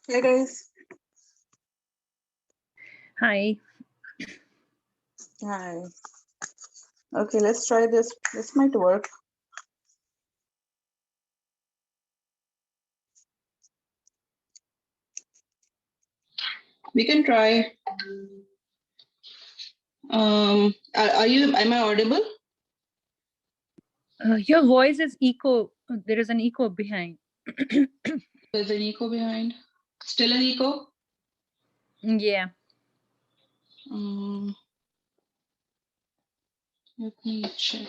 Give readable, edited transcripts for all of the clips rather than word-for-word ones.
Hey guys. Hi. Hi. Okay, let's try this. This might work. We can try. Am I audible? Your voice is echo. There is an echo behind. There's an echo behind. Still an echo? Yeah. Let me check.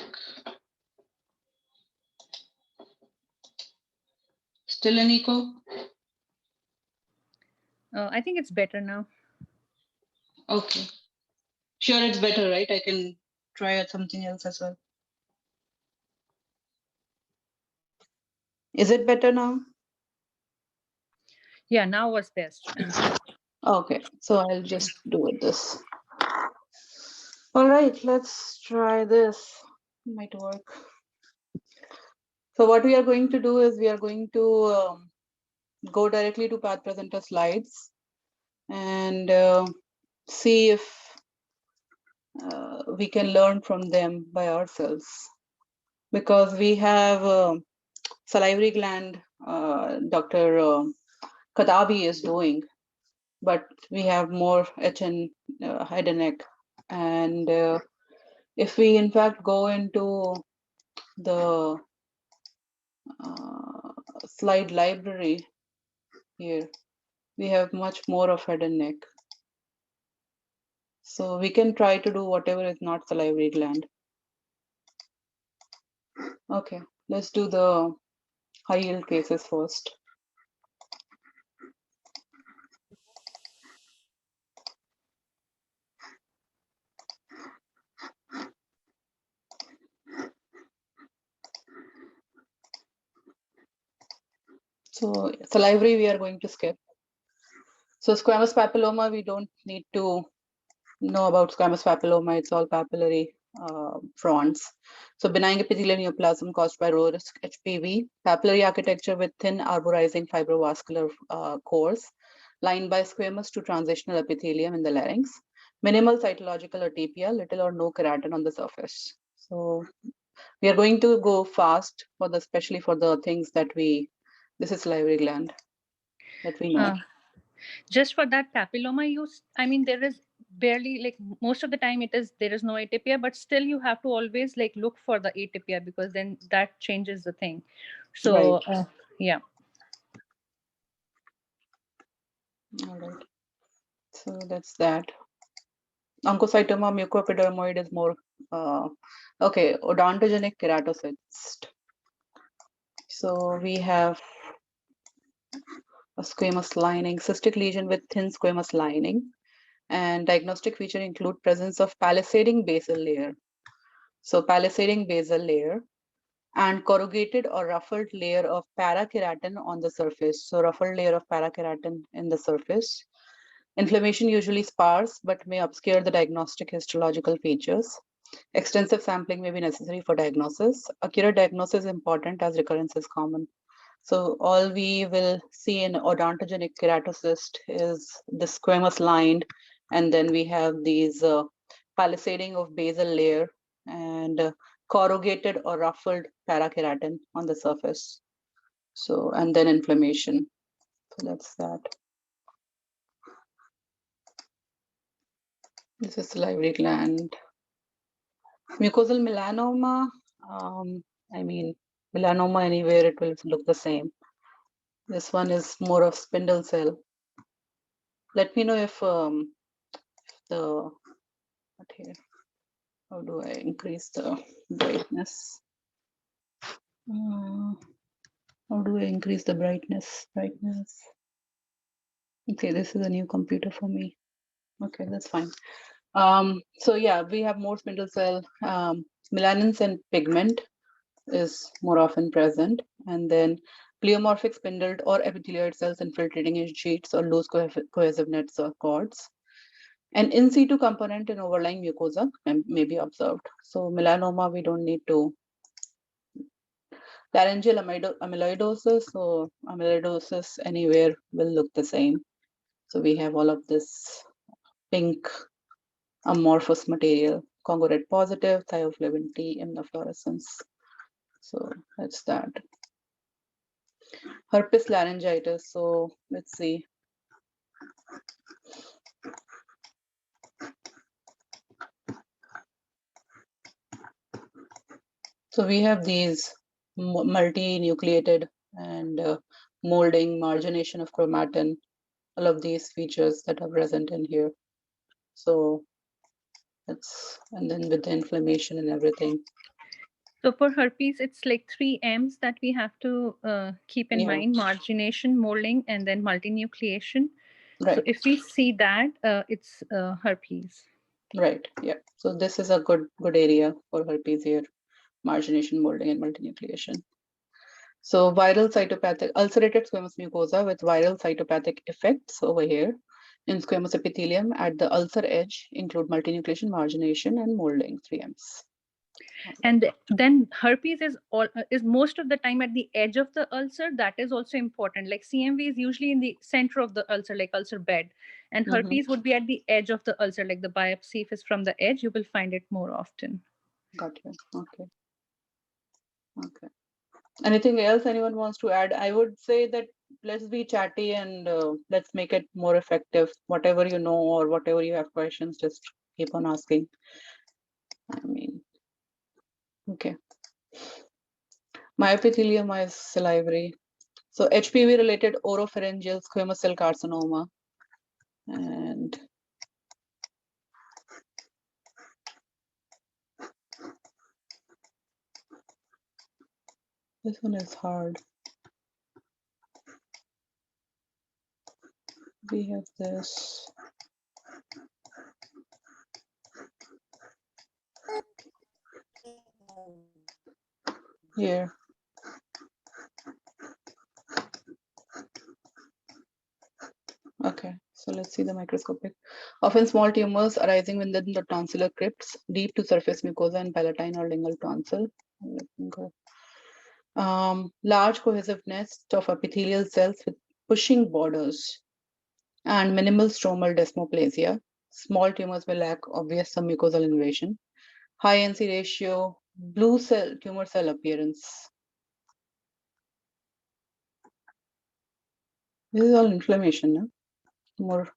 Still an echo? I think it's better now. Okay. Sure, it's better, right? I can try out something else as well. Is it better now? Yeah, now was best. Okay, so I'll just do it this. All right, let's try this. Might work. So what we are going to do is we are going to go directly to Path Presenter slides and see if we can learn from them by ourselves. Because we have salivary gland, Dr. Katabi is doing, but we have more HN head and neck. And if we in fact go into the slide library here, we have much more of head and neck. So we can try to do whatever is not salivary gland. Okay, let's do the high yield cases first. So salivary we are going to skip. So squamous papilloma, we don't need to know about squamous papilloma. It's all papillary fronts. So benign epithelial neoplasm caused by low risk HPV, papillary architecture with thin arborizing fibrovascular cores, lined by squamous to transitional epithelium in the larynx, minimal cytological atypia, little or no keratin on the surface. So we are going to go fast for the, especially for the things that this is salivary gland that we know. Just for that papilloma use, I mean, there is barely, like, most of the time there is no atypia, but still you have to always like look for the atypia because then that changes the thing. So Right. yeah. All right. So that's that. Oncocytoma mucoepidermoid is more, okay, odontogenic keratocyst. So we have a squamous lining, cystic lesion with thin squamous lining, and diagnostic feature include presence of palisading basal layer. So palisading basal layer and corrugated or ruffled layer of parakeratin on the surface. So ruffled layer of parakeratin in the surface. Inflammation usually sparse, but may obscure the diagnostic histological features. Extensive sampling may be necessary for diagnosis. Accurate diagnosis is important as recurrence is common. So all we will see in odontogenic keratocyst is the squamous lined, and then we have these palisading of basal layer and corrugated or ruffled parakeratin on the surface. So, and then inflammation. So that's that. This is salivary gland. Mucosal melanoma, I mean, melanoma anywhere, it will look the same. This one is more of spindle cell. Let me know if the, what here, how do I increase the brightness? How do I increase the brightness? Okay, this is a new computer for me. Okay, that's fine. So yeah, we have more spindle cell. Melanins and pigment is more often present, and then pleomorphic spindled or epithelioid cells infiltrating in sheets or loose cohesive nets or cords. An in situ component in overlying mucosa may be observed. So melanoma, we don't need to. Laryngeal amyloidosis, so amyloidosis anywhere will look the same. So we have all of this pink amorphous material, Congo red positive, thioflavin T, immunofluorescence. So that's that. Herpes laryngitis. So let's see. So we have these multi-nucleated and molding, margination of chromatin, all of these features that are present in here. So that's, and then with the inflammation and everything. So for herpes, it's like 3 M's that we have to keep in Yeah. mind: margination, molding, and then multinucleation. Right. So if we see that, it's herpes. Right. Yeah. So this is a good area for herpes here: margination, molding, and multinucleation. So viral cytopathic ulcerated squamous mucosa with viral cytopathic effects over here in squamous epithelium at the ulcer edge include multinucleation, margination, and molding, 3Ms. And then herpes is most of the time at the edge of the ulcer. That is also important. Like CMV is usually in the center of the ulcer, like ulcer bed, and herpes would be at the edge of the ulcer, like the biopsy. If it's from the edge, you will find it more often. Got you. Okay. Okay. Anything else anyone wants to add? I would say that let's be chatty and let's make it more effective. Whatever you know or whatever you have questions, just keep on asking. I mean, okay. Myopithelium is salivary. So HPV related oropharyngeal squamous cell carcinoma. And this one is hard. We have this. Here. Okay, so let's see the microscopic. Often small tumors arising within the tonsillar crypts, deep to surface mucosa and palatine or lingual tonsil. Let me go. Large cohesive nest of epithelial cells with pushing borders and minimal stromal desmoplasia. Small tumors may lack obvious submucosal invasion. High NC ratio, blue cell tumor cell appearance. This is all inflammation, no? More.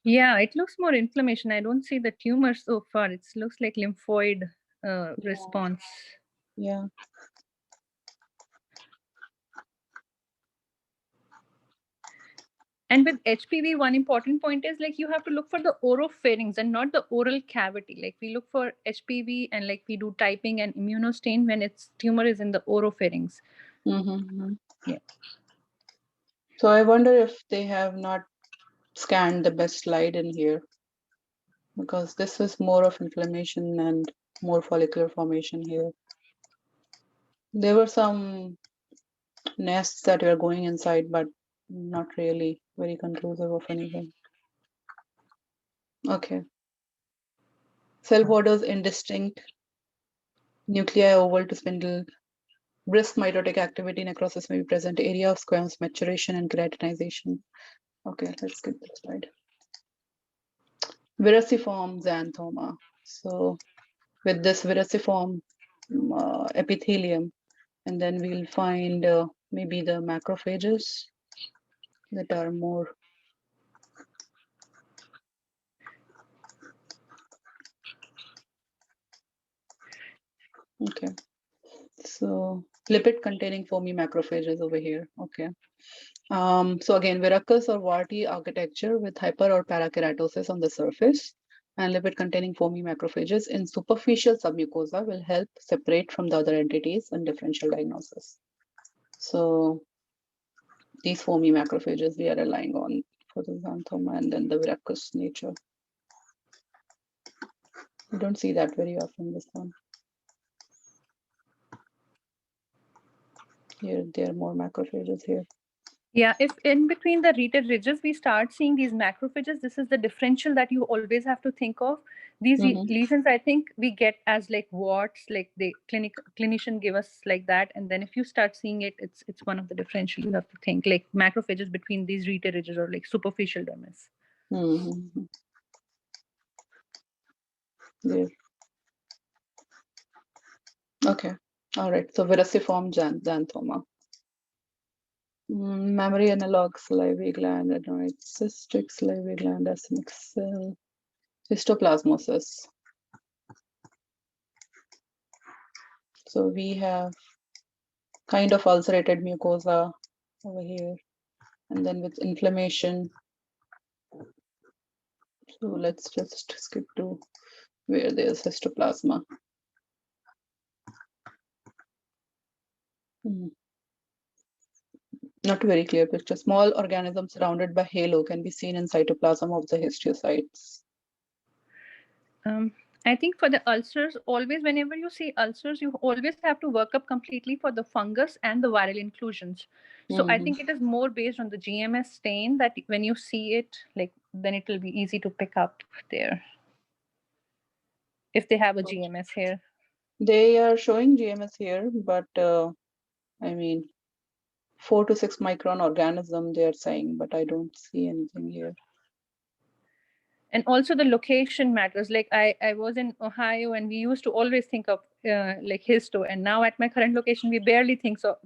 Yeah, it looks more inflammation. I don't see the tumor so far. It looks like lymphoid response. Yeah. And with HPV, one important point is like you have to look for the oropharynx and not the oral cavity. Like we look for HPV and like we do typing and immunostain when its tumor is in the oropharynx. Yeah. So I wonder if they have not scanned the best slide in here, because this is more of inflammation and more follicular formation here. There were some nests that were going inside, but not really very conclusive of anything. Okay. Cell borders indistinct, nuclei oval to spindle, brisk mitotic activity necrosis may be present, area of squamous maturation and keratinization. Okay, let's skip this slide. Vericiform xanthoma. So with this vericiform epithelium, and then we'll find maybe the macrophages that are more. Okay, so lipid-containing foamy macrophages over here. Okay. So again, verrucous or warty architecture with hyper or parakeratosis on the surface and lipid-containing foamy macrophages in superficial submucosa will help separate from the other entities and differential diagnosis. So these foamy macrophages we are relying on for the xanthoma and then the verrucous nature. We don't see that very often, this one. Here, there are more macrophages here. Yeah, if in between the reted ridges we start seeing these macrophages, this is the differential that you always have to think of. These lesions, I think we get as like warts, like the clinician give us like that, and then if you start seeing it, it's one of the differential you have to think, like macrophages between these reted ridges or like superficial dermis. There. Okay. All right. So verruciform xanthoma. Mammary analog salivary gland, adenoid cystic salivary gland, acinic cell, histoplasmosis. So we have kind of ulcerated mucosa over here, and then with inflammation. So let's just skip to where there's histoplasma. Not very clear picture. Small organisms surrounded by halo can be seen in cytoplasm of the histiocytes. I think for the ulcers, always whenever you see ulcers, you always have to work up completely for the fungus and the viral inclusions. So I think it is more based on the GMS stain that when you see it, like then it will be easy to pick up there. If they have a GMS here. They are showing GMS here, but I mean, 4 to 6 micron organism they are saying, but I don't see anything here. And also the location matters. Like I was in Ohio and we used to always think of like histo, and now at my current location we barely think of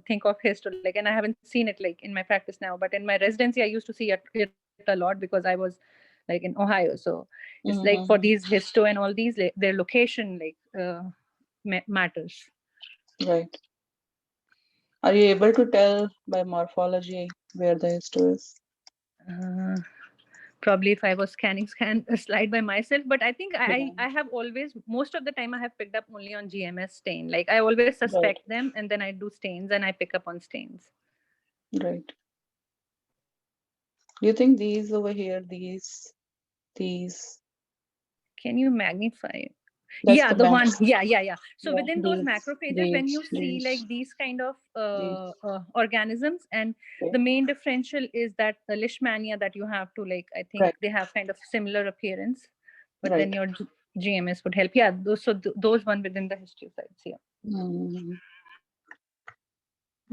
histo, like, and I haven't seen it like in my practice now, but in my residency I used to see it a lot because I was like in Ohio. So it's like for these histo and all these, like, their location like matters. Right. Are you able to tell by morphology where the histo is? Probably if I was scan a slide by myself, but I think I have always, most of the time I have picked up only on GMS stain. Like I always suspect them and then I do stains and I pick up on stains. Right. Do you think these over here, these? Can you magnify it? That's yeah, the one. Yeah. So yeah, within those macrophages, when you see like these kind of organisms, and the main differential is that the leishmania that you have to, like, I think they have kind of similar appearance, but then your GMS would help. Yeah, those one within the histiocytes. Yeah.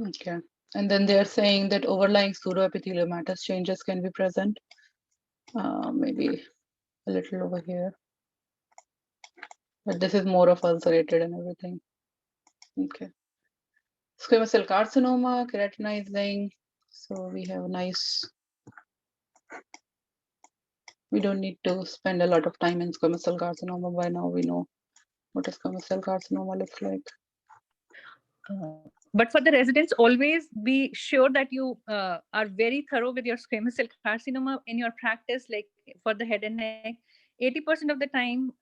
Okay. And then they're saying that overlying pseudoepitheliomatous changes can be present. Maybe a little over here. But this is more of ulcerated and everything. Okay. Squamous cell carcinoma, keratinizing. So we have nice. We don't need to spend a lot of time in squamous cell carcinoma. By now we know what a squamous cell carcinoma looks like. But for the residents, always be sure that you are very thorough with your squamous cell carcinoma in your practice, like for the head and neck. 80% of the time,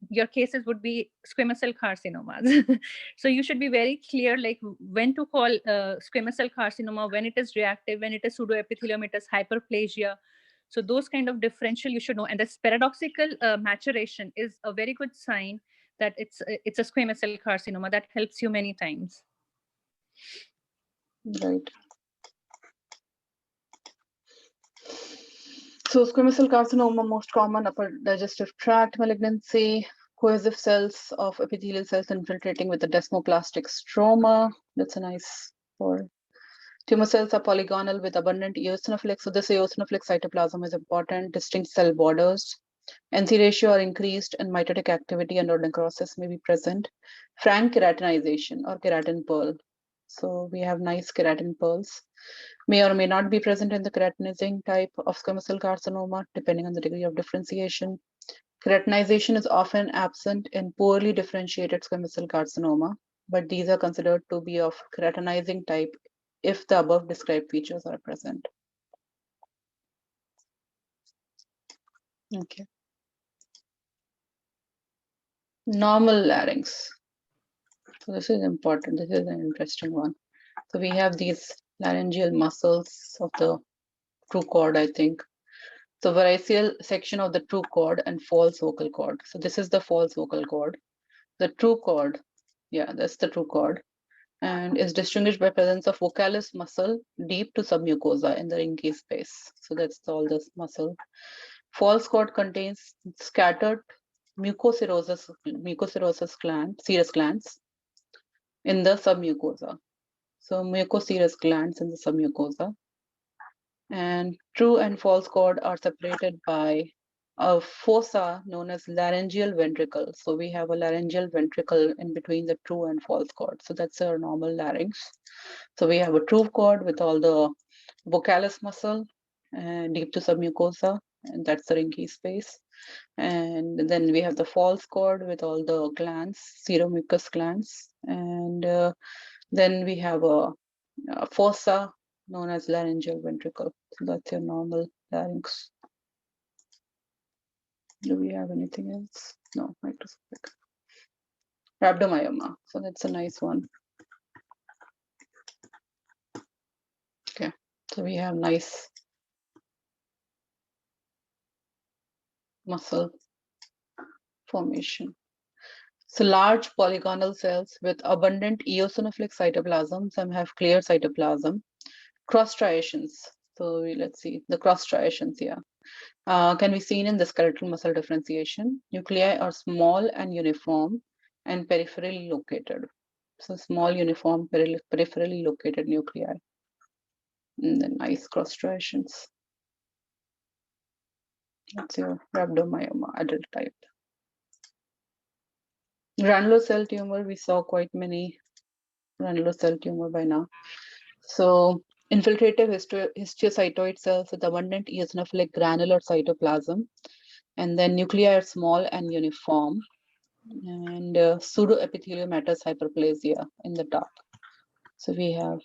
your cases would be squamous cell carcinomas. So you should be very clear, like when to call squamous cell carcinoma, when it is reactive, when it is pseudoepitheliomatous hyperplasia. So those kind of differential you should know. And this paradoxical maturation is a very good sign that it's a squamous cell carcinoma. That helps you many times. Right. So squamous cell carcinoma, most common upper digestive tract malignancy, cohesive cells of epithelial cells infiltrating with the desmoplastic stroma. That's a nice word. Tumor cells are polygonal with abundant eosinophilic. So this eosinophilic cytoplasm is important. Distinct cell borders. NC ratio are increased and mitotic activity and or necrosis may be present. Frank keratinization or keratin pearl. So we have nice keratin pearls. May or may not be present in the keratinizing type of squamous cell carcinoma, depending on the degree of differentiation. Keratinization is often absent in poorly differentiated squamous cell carcinoma. but these are considered to be of keratinizing type if the above described features are present. Okay. Normal larynx. So this is important. This is an interesting one. So we have these laryngeal muscles of the true cord, I think. So variceal section of the true cord and false vocal cord. So this is the false vocal cord. The true cord, yeah, that's the true cord, and is distinguished by presence of vocalis muscle deep to submucosa in the Rinke space. So that's all this muscle. False cord contains scattered mucocerosus gland, serous glands in the submucosa. So mucoserous glands in the submucosa. And true and false cord are separated by a fossa known as laryngeal ventricle. So we have a laryngeal ventricle in between the true and false cord. So that's our normal larynx. So we have a true cord with all the vocalis muscle deep to submucosa, and that's the Rinke space. And then we have the false cord with all the glands, seromucous glands. And then we have a fossa known as laryngeal ventricle. So that's your normal larynx. Do we have anything else? No, microscopic. Rhabdomyoma. So that's a nice one. Okay, so we have nice muscle formation. So large polygonal cells with abundant eosinophilic cytoplasm. Some have clear cytoplasm. Cross striations. So let's see the cross striations here. Can be seen in the skeletal muscle differentiation. Nuclei are small and uniform and peripherally located. So small, uniform, peripherally located nuclei. And then nice cross striations. That's your rhabdomyoma, adult type. Granular cell tumor, we saw quite many granular cell tumor by now. So infiltrative histiocytoid cells with abundant eosinophilic granular cytoplasm. And then nuclei are small and uniform. And pseudoepitheliomatous hyperplasia in the dark. So we have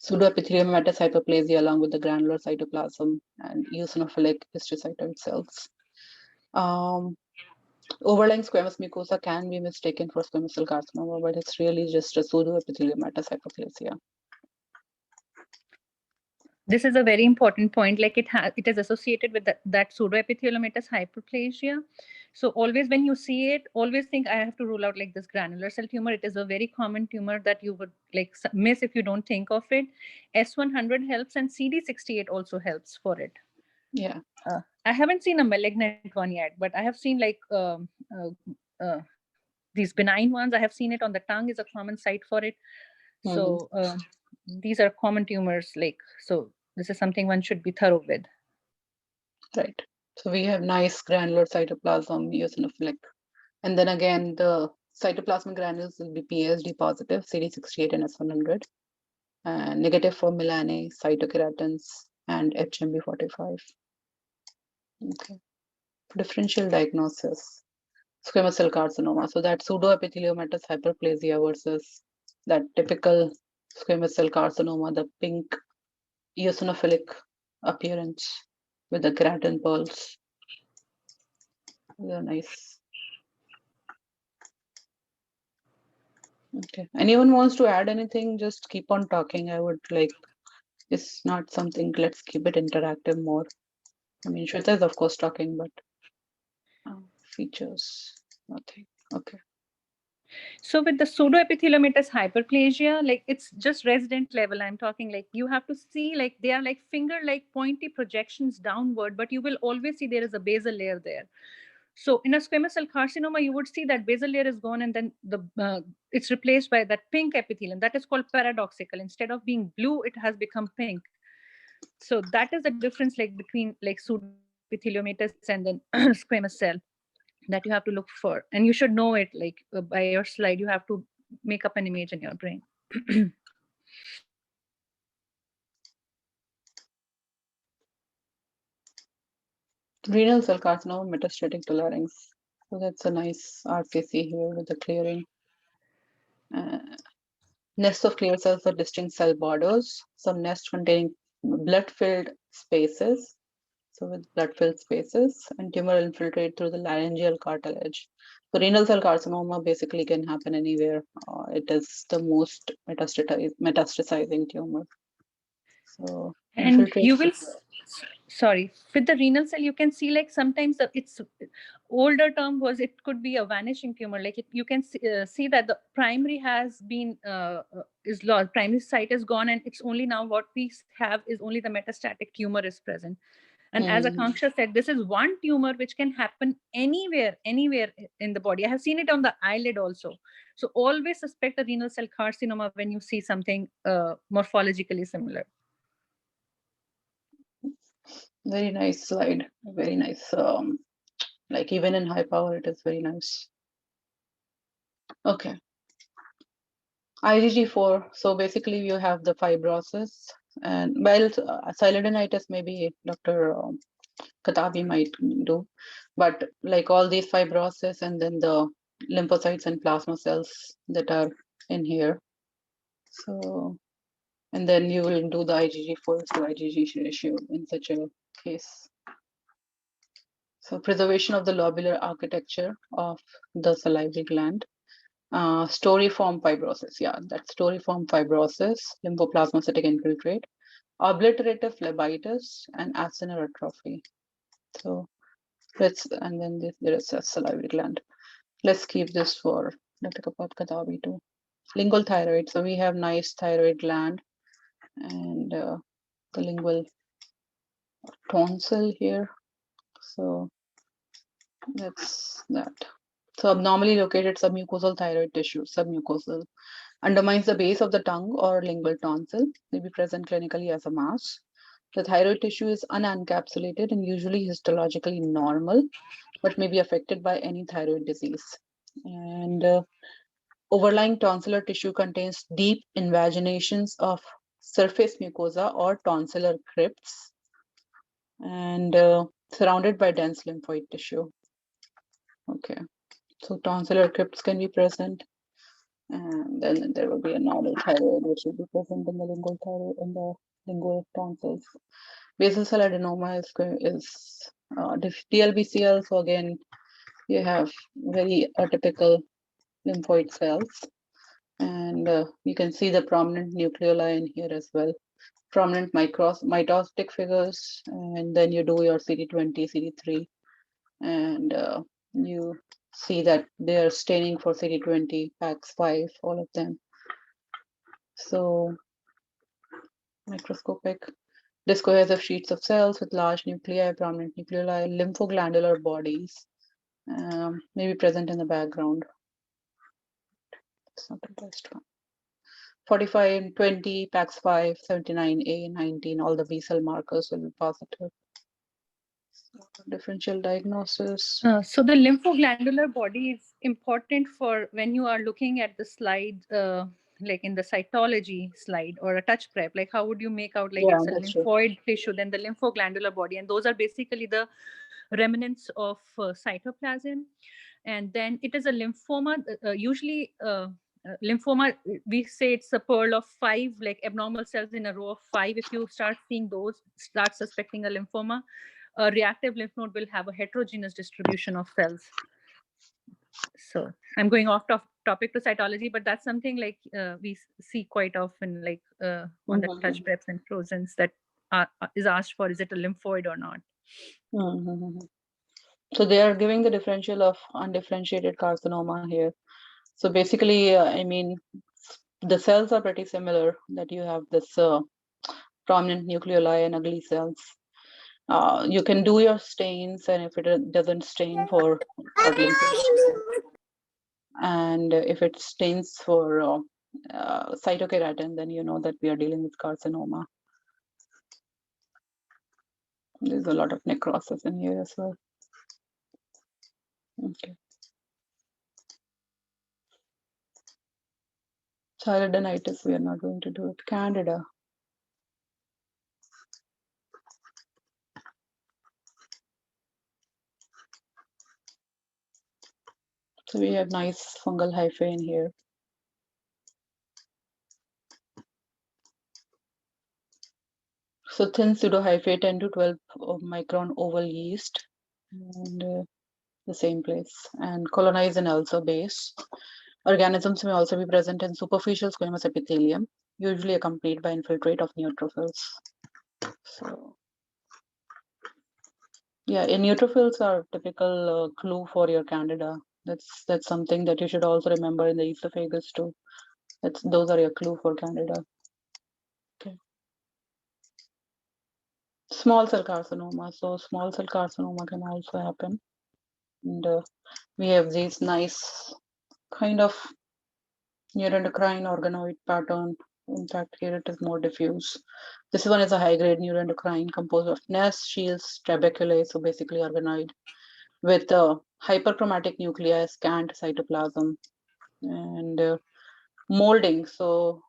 pseudoepitheliomatous hyperplasia along with the granular cytoplasm and eosinophilic histiocytoid cells. Overlying squamous mucosa can be mistaken for squamous cell carcinoma, but it's really just a pseudoepitheliomatous hyperplasia. This is a very important point. Like it is associated with that pseudoepitheliomatous hyperplasia. So always when you see it, always think I have to rule out like this granular cell tumor. It is a very common tumor that you would like miss if you don't think of it. S100 helps and CD68 also helps for it. Yeah. I haven't seen a malignant one yet, but I have seen like these benign ones. I have seen it on the tongue is a common site for it. So these are common tumors. Like, so this is something one should be thorough with. Right. So we have nice granular cytoplasm, eosinophilic. And then again, the cytoplasmic granules will be PSD positive, CD68 and S100. Negative for Milane, cytokeratins, and HMB45. Okay. Differential diagnosis. Squamous cell carcinoma. So that pseudoepitheliomatous hyperplasia versus that typical squamous cell carcinoma, the pink eosinophilic appearance with the keratin pearls. They're nice. Okay. Anyone wants to add anything? Just keep on talking. I would like, it's not something, let's keep it interactive more. I mean, Shweta is of course talking, but features, nothing. Okay. So with the pseudoepitheliomatous hyperplasia, like it's just resident level. I'm talking like you have to see like they are like finger-like pointy projections downward, but you will always see there is a basal layer there. So in a squamous cell carcinoma, you would see that basal layer is gone and then it's replaced by that pink epithelium. That is called paradoxical. Instead of being blue, it has become pink. So that is the difference like between like pseudoepitheliomatous and then squamous cell that you have to look for. And you should know it like by your slide, you have to make up an image in your brain. Renal cell carcinoma metastatic to larynx. So that's a nice RCC here with the clearing. Nests of clear cells are distinct cell borders. Some nests containing blood-filled spaces. So with blood-filled spaces, and tumor infiltrate through the laryngeal cartilage. So renal cell carcinoma basically can happen anywhere. It is the most metastasizing tumor. So And you infiltrates. will sorry, with the renal cell you can see like sometimes it's older term was it could be a vanishing tumor, like you can see that the primary has been is lost, primary site is gone, and it's only now what we have is only the metastatic tumor is present. And as Akanksha said, this is one tumor which can happen anywhere in the body. I have seen it on the eyelid also. So always suspect a renal cell carcinoma when you see something morphologically similar. Very nice slide. Very nice. Like even in high power, it is very nice. Okay. IgG4. So basically, you have the fibrosis, and well, silidinitis maybe Dr. Katabi might do, but like all these fibrosis and then the lymphocytes and plasma cells that are in here. So, and then you will do the IgG4 to IgG ratio in such a case. So preservation of the lobular architecture of the salivary gland. Storiform fibrosis, yeah, that storiform fibrosis, lymphoplasmacytic infiltrate, obliterative phlebitis, and acinar atrophy. So and then there is a salivary gland. Let's keep this for Dr. Katabi too. Lingual thyroid. So we have nice thyroid gland and the lingual tonsil here. So that's that. So abnormally located submucosal thyroid tissue, submucosal, undermines the base of the tongue or lingual tonsil, may be present clinically as a mass. The thyroid tissue is unencapsulated and usually histologically normal, but may be affected by any thyroid disease. And overlying tonsillar tissue contains deep invaginations of surface mucosa or tonsillar crypts and surrounded by dense lymphoid tissue. Okay, so tonsillar crypts can be present, and then there will be a normal thyroid which will be present in the lingual thyroid in the lingual tonsils. Basal cell adenoma is DLBCL. So again, you have very atypical lymphoid cells, and you can see the prominent nucleoli in here as well. Prominent mitotic figures, and then you do your CD20, CD3, and you see that they are staining for CD20, PAX5, all of them. So microscopic discohesive sheets of cells with large nuclei, prominent nucleoli, lymphoglandular bodies may be present in the background. It's not the best one. 45, 20, PAX5, 79A, 19, all the B cell markers will be positive. Differential diagnosis. So the lymphoglandular body is important for when you are looking at the slide, like in the cytology slide or a touch prep, like how would you make out like it's a lymphoid tissue, then the lymphoglandular body, and those are basically the remnants of cytoplasm. And then it is a lymphoma, usually lymphoma, we say it's a pearl of 5, like abnormal cells in a row of 5. If you start seeing those, start suspecting a lymphoma. A reactive lymph node will have a heterogeneous distribution of cells. So I'm going off topic to cytology, but that's something like we see quite often, like on the touch preps and frozen's, that is asked for, is it a lymphoid or not? So they are giving the differential of undifferentiated carcinoma here. So basically, I mean, the cells are pretty similar, that you have this prominent nucleoli and ugly cells. You can do your stains, and if it doesn't stain for and if it stains for cytokeratin, then you know that we are dealing with carcinoma. There's a lot of necrosis in here as well. Okay. Thyroidinitis, we are not going to do it. Candida. So we have nice fungal hyphae in here. So thin pseudohyphae 10 to 12 micron oval yeast, and the same place, and colonize an ulcer base. Organisms may also be present in superficial squamous epithelium, usually accompanied by infiltrate of neutrophils. So yeah, neutrophils are typical clue for your candida. That's something that you should also remember in the esophagus too. Those are your clue for candida. Okay. Small cell carcinoma. So small cell carcinoma can also happen, and we have these nice kind of neuroendocrine organoid pattern. In fact, here it is more diffuse. This one is a high-grade neuroendocrine composed of nests, shields, trabeculae, so basically organoid, with hyperchromatic nuclei, scant cytoplasm, and molding. So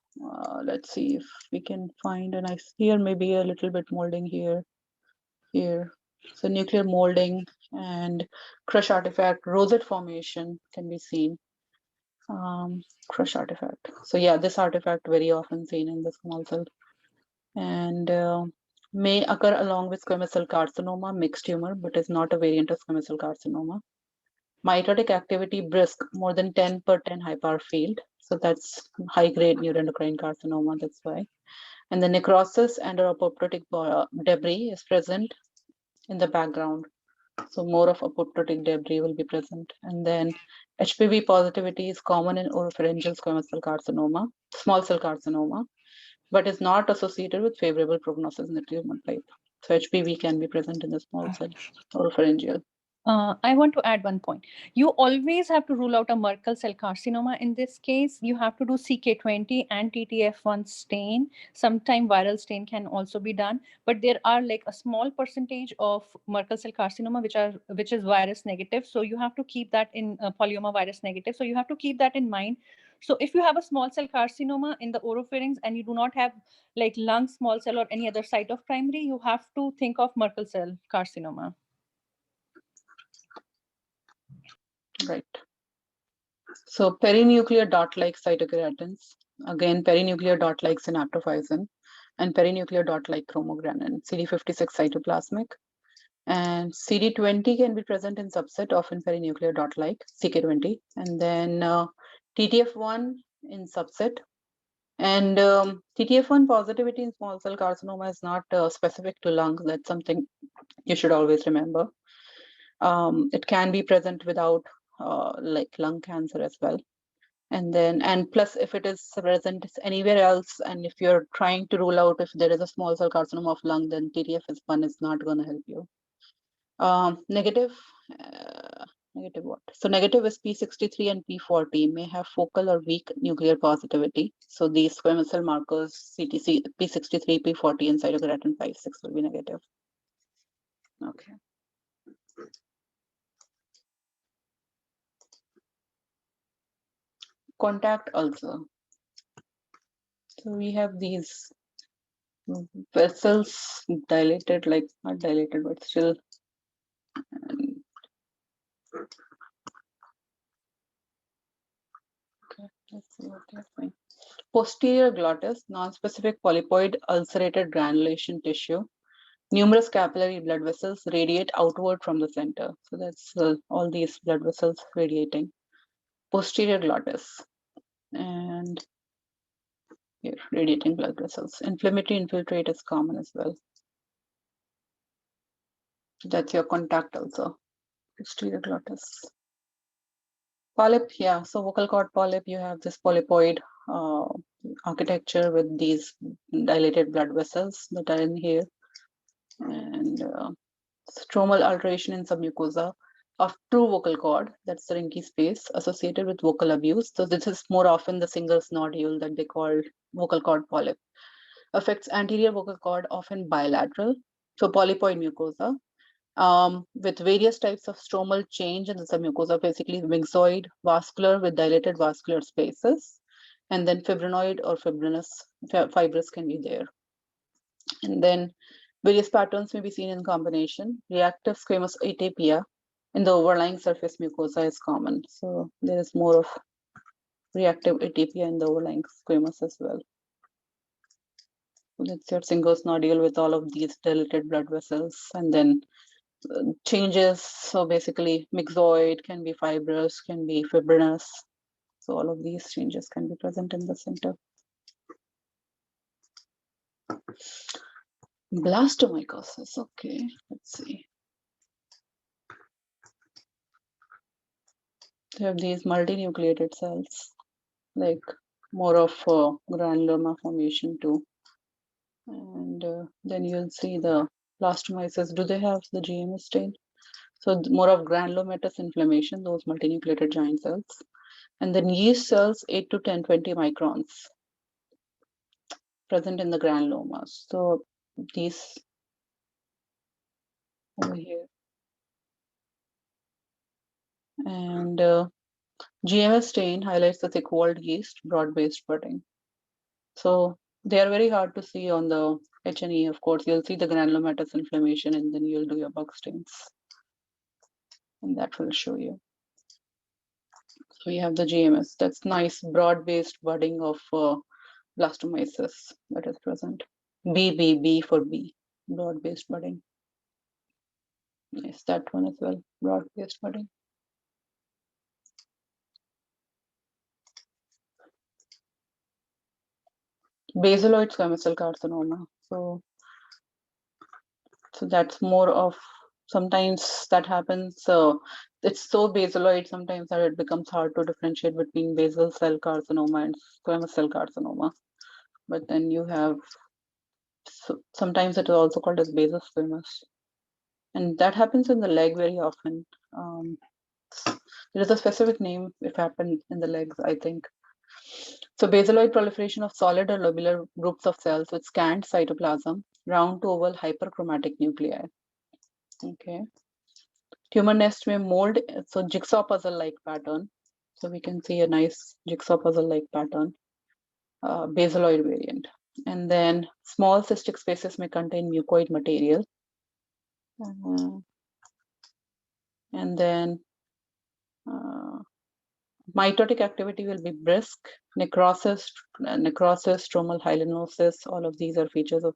let's see if we can find a nice, here maybe a little bit molding here, here. So nuclear molding and crush artifact, rosette formation can be seen. Crush artifact. So yeah, this artifact very often seen in the small cell, and may occur along with squamous cell carcinoma, mixed tumor, but is not a variant of squamous cell carcinoma. Mitotic activity brisk, more than 10 per 10 high power field. So that's high grade neuroendocrine carcinoma, that's why. And the necrosis and or apoptotic debris is present in the background. So more of apoptotic debris will be present. And then HPV positivity is common in oropharyngeal squamous cell carcinoma, small cell carcinoma, but is not associated with favorable prognosis in the tumor type. So HPV can be present in the small cell oropharyngeal. I want to add one point. You always have to rule out a Merkel cell carcinoma. In this case, you have to do CK20 and TTF1 stain. Sometime viral stain can also be done, but there are like a small percentage of Merkel cell carcinoma which is virus negative. So you have to keep that in polyoma virus negative. So you have to keep that in mind. So if you have a small cell carcinoma in the oropharynx and you do not have like lung, small cell, or any other site of primary, you have to think of Merkel cell carcinoma. Right. So perinuclear dot-like cytokeratins, again perinuclear dot-like synaptophysin, and perinuclear dot-like chromogranin, CD56 cytoplasmic, and CD20 can be present in subset, often perinuclear dot-like, CK20, and then TTF1 in subset. And TTF1 positivity in small cell carcinoma is not specific to lungs. That's something you should always remember. It can be present without like lung cancer as well. And plus if it is present anywhere else, and if you're trying to rule out if there is a small cell carcinoma of lung, then TTFS1 is not going to help you. Negative what? So negative is P63 and P40 may have focal or weak nuclear positivity. So these squamous cell markers, CTC, P63, P40, and cytokeratin 5/6 will be negative. Okay. Contact ulcer. So we have these vessels dilated, like not dilated, but still. Okay, let's see what they're saying. Posterior glottis, non-specific polypoid ulcerated granulation tissue. Numerous capillary blood vessels radiate outward from the center. So that's all these blood vessels radiating. Posterior glottis. And here, radiating blood vessels. Inflammatory infiltrate is common as well. That's your contact also. Posterior glottis. Polyp, yeah. So vocal cord polyp, you have this polypoid architecture with these dilated blood vessels that are in here. And stromal alteration in submucosa of true vocal cord, that's the Rinke space, associated with vocal abuse. So this is more often the Singer's nodule that they call vocal cord polyp. Affects anterior vocal cord, often bilateral. So polypoid mucosa. With various types of stromal change in the submucosa, basically myxoid, vascular with dilated vascular spaces, and then fibrinoid or fibrous can be there. And then various patterns may be seen in combination. Reactive squamous atopia in the overlying surface mucosa is common. So there is more of reactive atopia in the overlying squamous as well. That's your Singer's nodule with all of these dilated blood vessels, and then changes. So basically, myxoid can be fibrous, can be fibrinous. So all of these changes can be present in the center. Blastomycosis. Okay, let's see. You have these multinucleated cells, like more of granuloma formation too. And then you'll see the blastomyces. Do they have the GMS stain? So more of granulomatous inflammation, those multinucleated giant cells. And then yeast cells, 8 to 10, 20 microns present in the granulomas. So these over here. And GMS stain highlights the thick-walled yeast, broad-based budding. So they are very hard to see on the H&E. Of course, you'll see the granulomatous inflammation, and then you'll do your bug stains. And that will show you. So we have the GMS. That's nice, broad-based budding of blastomyces that is present. B for B, broad-based budding. Yes, that one as well, broad-based budding. Basaloid squamous cell carcinoma. So that's more of, sometimes that happens. It's so basaloid sometimes that it becomes hard to differentiate between basal cell carcinoma and squamous cell carcinoma. But then you have, sometimes it is also called as basal squamous. And that happens in the leg very often. There is a specific name if happened in the legs, I think. So basaloid proliferation of solid or lobular groups of cells with scant cytoplasm, round to oval hyperchromatic nuclei. Okay. Tumor nest may mold, so jigsaw puzzle-like pattern. So we can see a nice jigsaw puzzle-like pattern, basaloid variant. And then small cystic spaces may contain mucoid material. And then mitotic activity will be brisk, necrosis, stromal hyalinosis. All of these are features of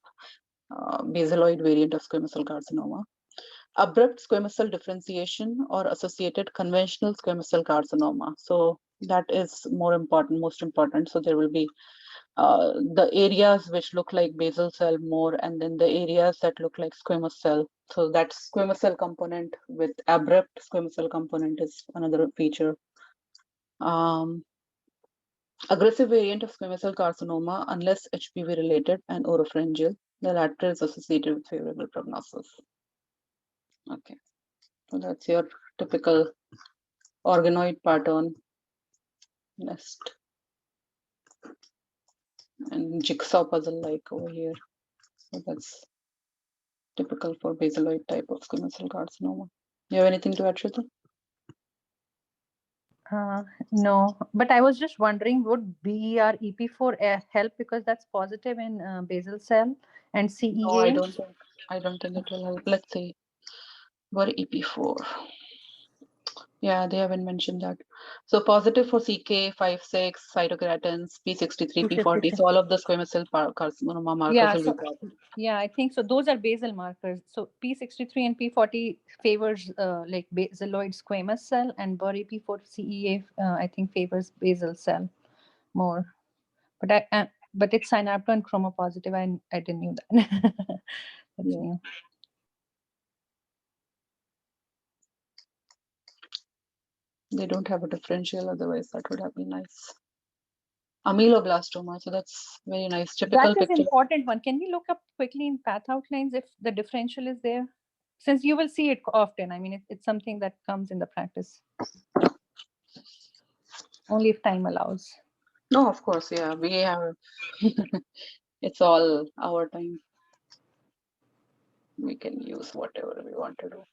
basaloid variant of squamous cell carcinoma. Abrupt squamous cell differentiation or associated conventional squamous cell carcinoma. So that is most important. So there will be the areas which look like basal cell more, and then the areas that look like squamous cell. So that squamous cell component with abrupt squamous cell component is another feature. Aggressive variant of squamous cell carcinoma, unless HPV related and oropharyngeal, the latter is associated with favorable prognosis. Okay, so that's your typical organoid pattern nest and jigsaw puzzle like over here. So that's typical for basaloid type of squamous cell carcinoma. You have anything to add, Shruti? No, but I was just wondering, would BER-EP4 help, because that's positive in basal cell, and CEA? No, I don't think it will help. Let's see. What EP4? Yeah, they haven't mentioned that. So positive for CK56, cytokeratin, P63, P40. So all of the squamous cell carcinoma markers will be positive. Yeah, I think so. Those are basal markers. So P63 and P40 favors like basaloid squamous cell, and BER-EP4 CEA I think favors basal cell more. But but it's synapto and chromopositive. I didn't know that. That's new. They don't have a differential, otherwise that would have been nice. Ameloblastoma, so that's very nice. Typical That is picture. important one. Can we look up quickly in path outlines if the differential is there? Since you will see it often. I mean, it's something that comes in the practice. Only if time allows. No, of course, yeah. We have it's all our time. We can use whatever we want to do.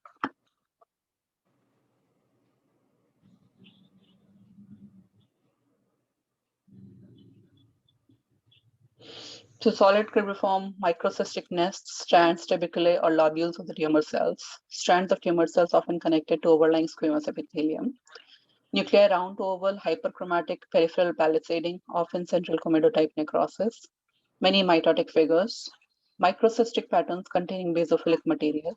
So solid cribriform microcystic nests, strands, tuberculae, or lobules of the tumor cells. Strands of tumor cells often connected to overlying squamous epithelium. Nuclei round to oval, hyperchromatic, peripheral palisading, often central comedotype necrosis. many mitotic figures, microcystic patterns containing basophilic material.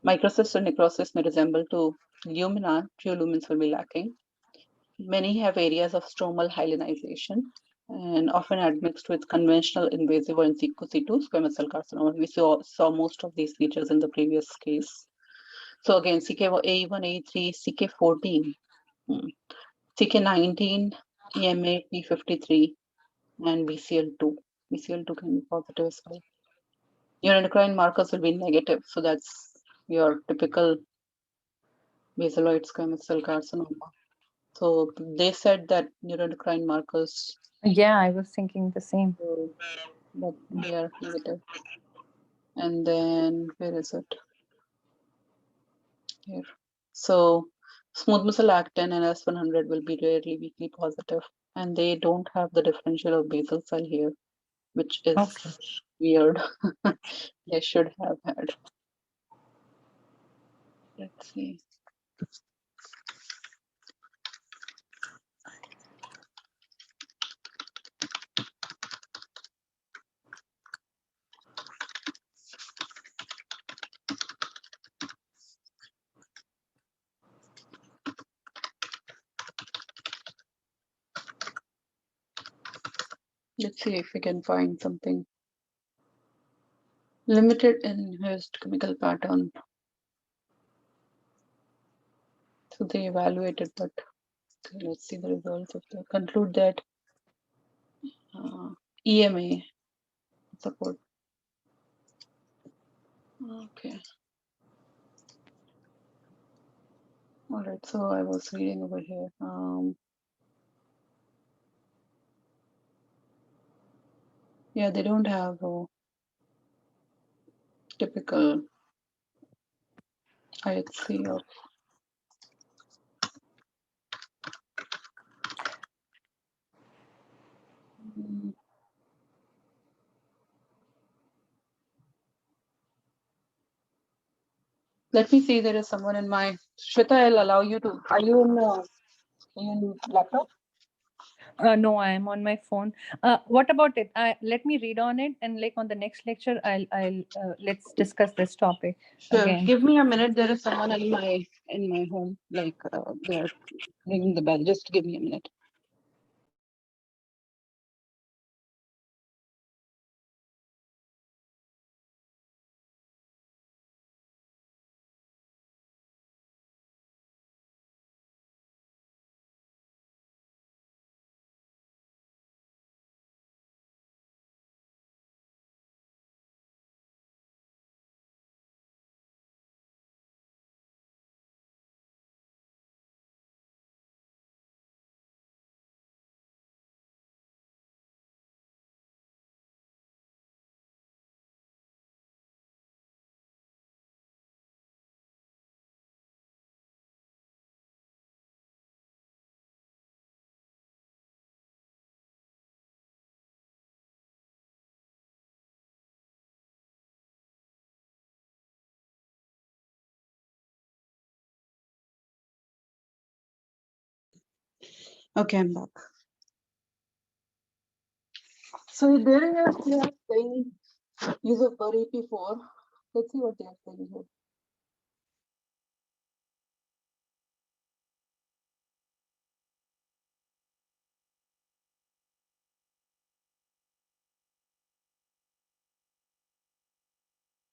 Microcysts and necrosis may resemble to lumina, true lumens will be lacking. Many have areas of stromal hyalinization and often admixed with conventional invasive or in situ squamous cell carcinoma. We saw most of these features in the previous case. So again, CK1A1, A3, CK14, CK19, EMA, P53, and BCL2. BCL2 can be positive as well. Your endocrine markers will be negative, so that's your typical basaloid squamous cell carcinoma. So they said that neuroendocrine markers, Yeah, I was thinking the same. but they are negative. And then where is it? Here. So smooth muscle actin and S100 will be rarely weakly positive, and they don't have the differential of basal cell here, which is Okay. weird. They should have had. Let's see. Let's see if we can find something. Limited enhanced chemical pattern. So they evaluated, but okay, let's see the results of the conclude that EMA support. Okay. All right. So I was reading over here. Yeah, they don't have a typical IHC of. Let me see. There is someone in my Shweta. I'll allow you to. Are you in laptop? No, I am on my phone. What about it? Let me read on it, and like on the next lecture, I'll let's discuss this topic Sure. again. Give me a minute. There is someone in my home. Like they're ringing the bell. Just give me a minute. Okay, I'm back. So there is they are saying use of per EP4. Let's see what they are saying here.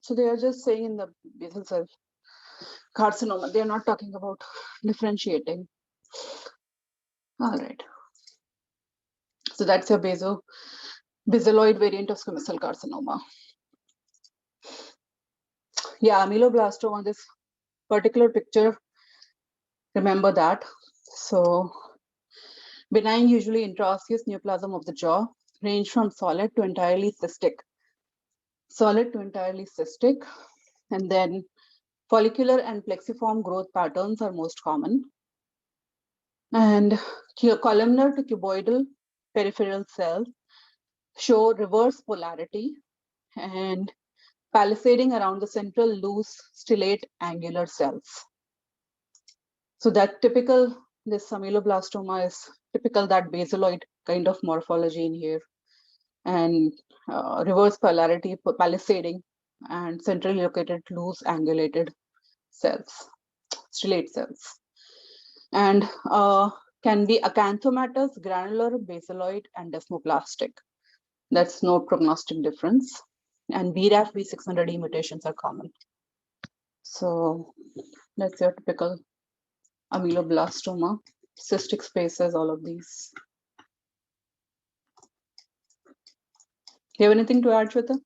So they are just saying in the basal cell carcinoma. They are not talking about differentiating. All right. So that's your basaloid variant of squamous cell carcinoma. Yeah, ameloblastoma, this particular picture, remember that. So benign, usually intraosseous neoplasm of the jaw, range from solid to entirely cystic. Solid to entirely cystic. And then follicular and plexiform growth patterns are most common. And columnar to cuboidal peripheral cells show reverse polarity and palisading around the central loose stellate angular cells. So that typical, this ameloblastoma is typical that basaloid kind of morphology in here. and reverse polarity palisading, and centrally located loose angulated cells, stellate cells. And can be acanthomatous, granular, basaloid, and desmoplastic. That's no prognostic difference. And BRAF V600E mutations are common. So that's your typical ameloblastoma, cystic spaces, all of these. Do you have anything to add, Shweta?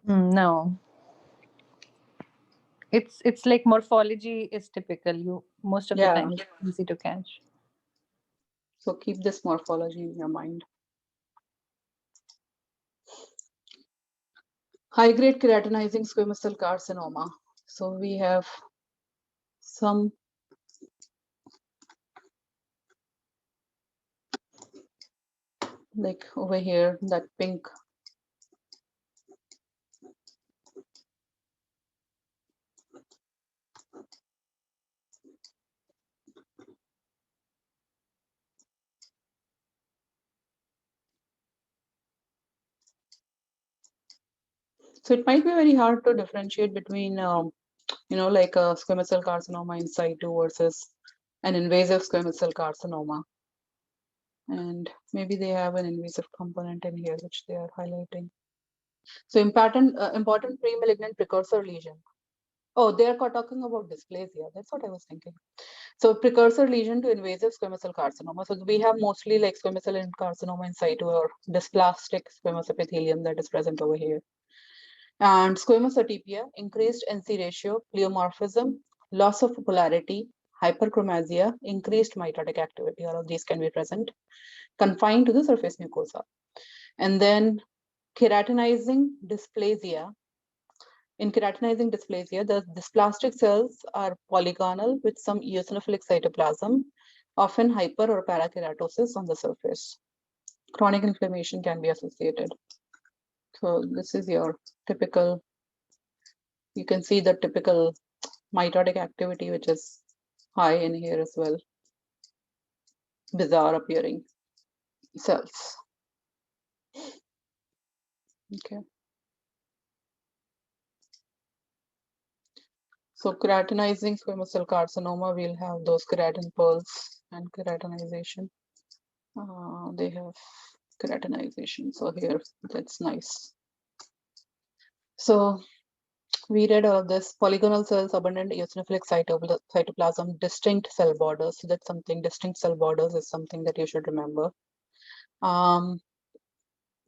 No. It's like morphology is typical. You most of the time it's easy to catch. So keep this morphology in your mind. High-grade keratinizing squamous cell carcinoma. So we have some like over here, that pink. So it might be very hard to differentiate between, like a squamous cell carcinoma in situ versus an invasive squamous cell carcinoma. And maybe they have an invasive component in here, which they are highlighting. So important pre-malignant precursor lesion. Oh, they are talking about dysplasia. That's what I was thinking. So precursor lesion to invasive squamous cell carcinoma. So we have mostly like squamous cell carcinoma in situ or dysplastic squamous epithelium that is present over here. And squamous atypia, increased NC ratio, pleomorphism, loss of polarity, hyperchromasia, increased mitotic activity. All of these can be present, confined to the surface mucosa. And then keratinizing dysplasia. In keratinizing dysplasia, the dysplastic cells are polygonal with some eosinophilic cytoplasm, often hyper or parakeratosis on the surface. Chronic inflammation can be associated. So this is your typical, you can see the typical mitotic activity, which is high in here as well. Bizarre appearing cells. Okay. So keratinizing squamous cell carcinoma, we'll have those keratin pearls and keratinization. They have keratinization. So here, that's nice. So we read all of this. Polygonal cells, abundant eosinophilic cytoplasm, distinct cell borders. So that's something, distinct cell borders is something that you should remember. And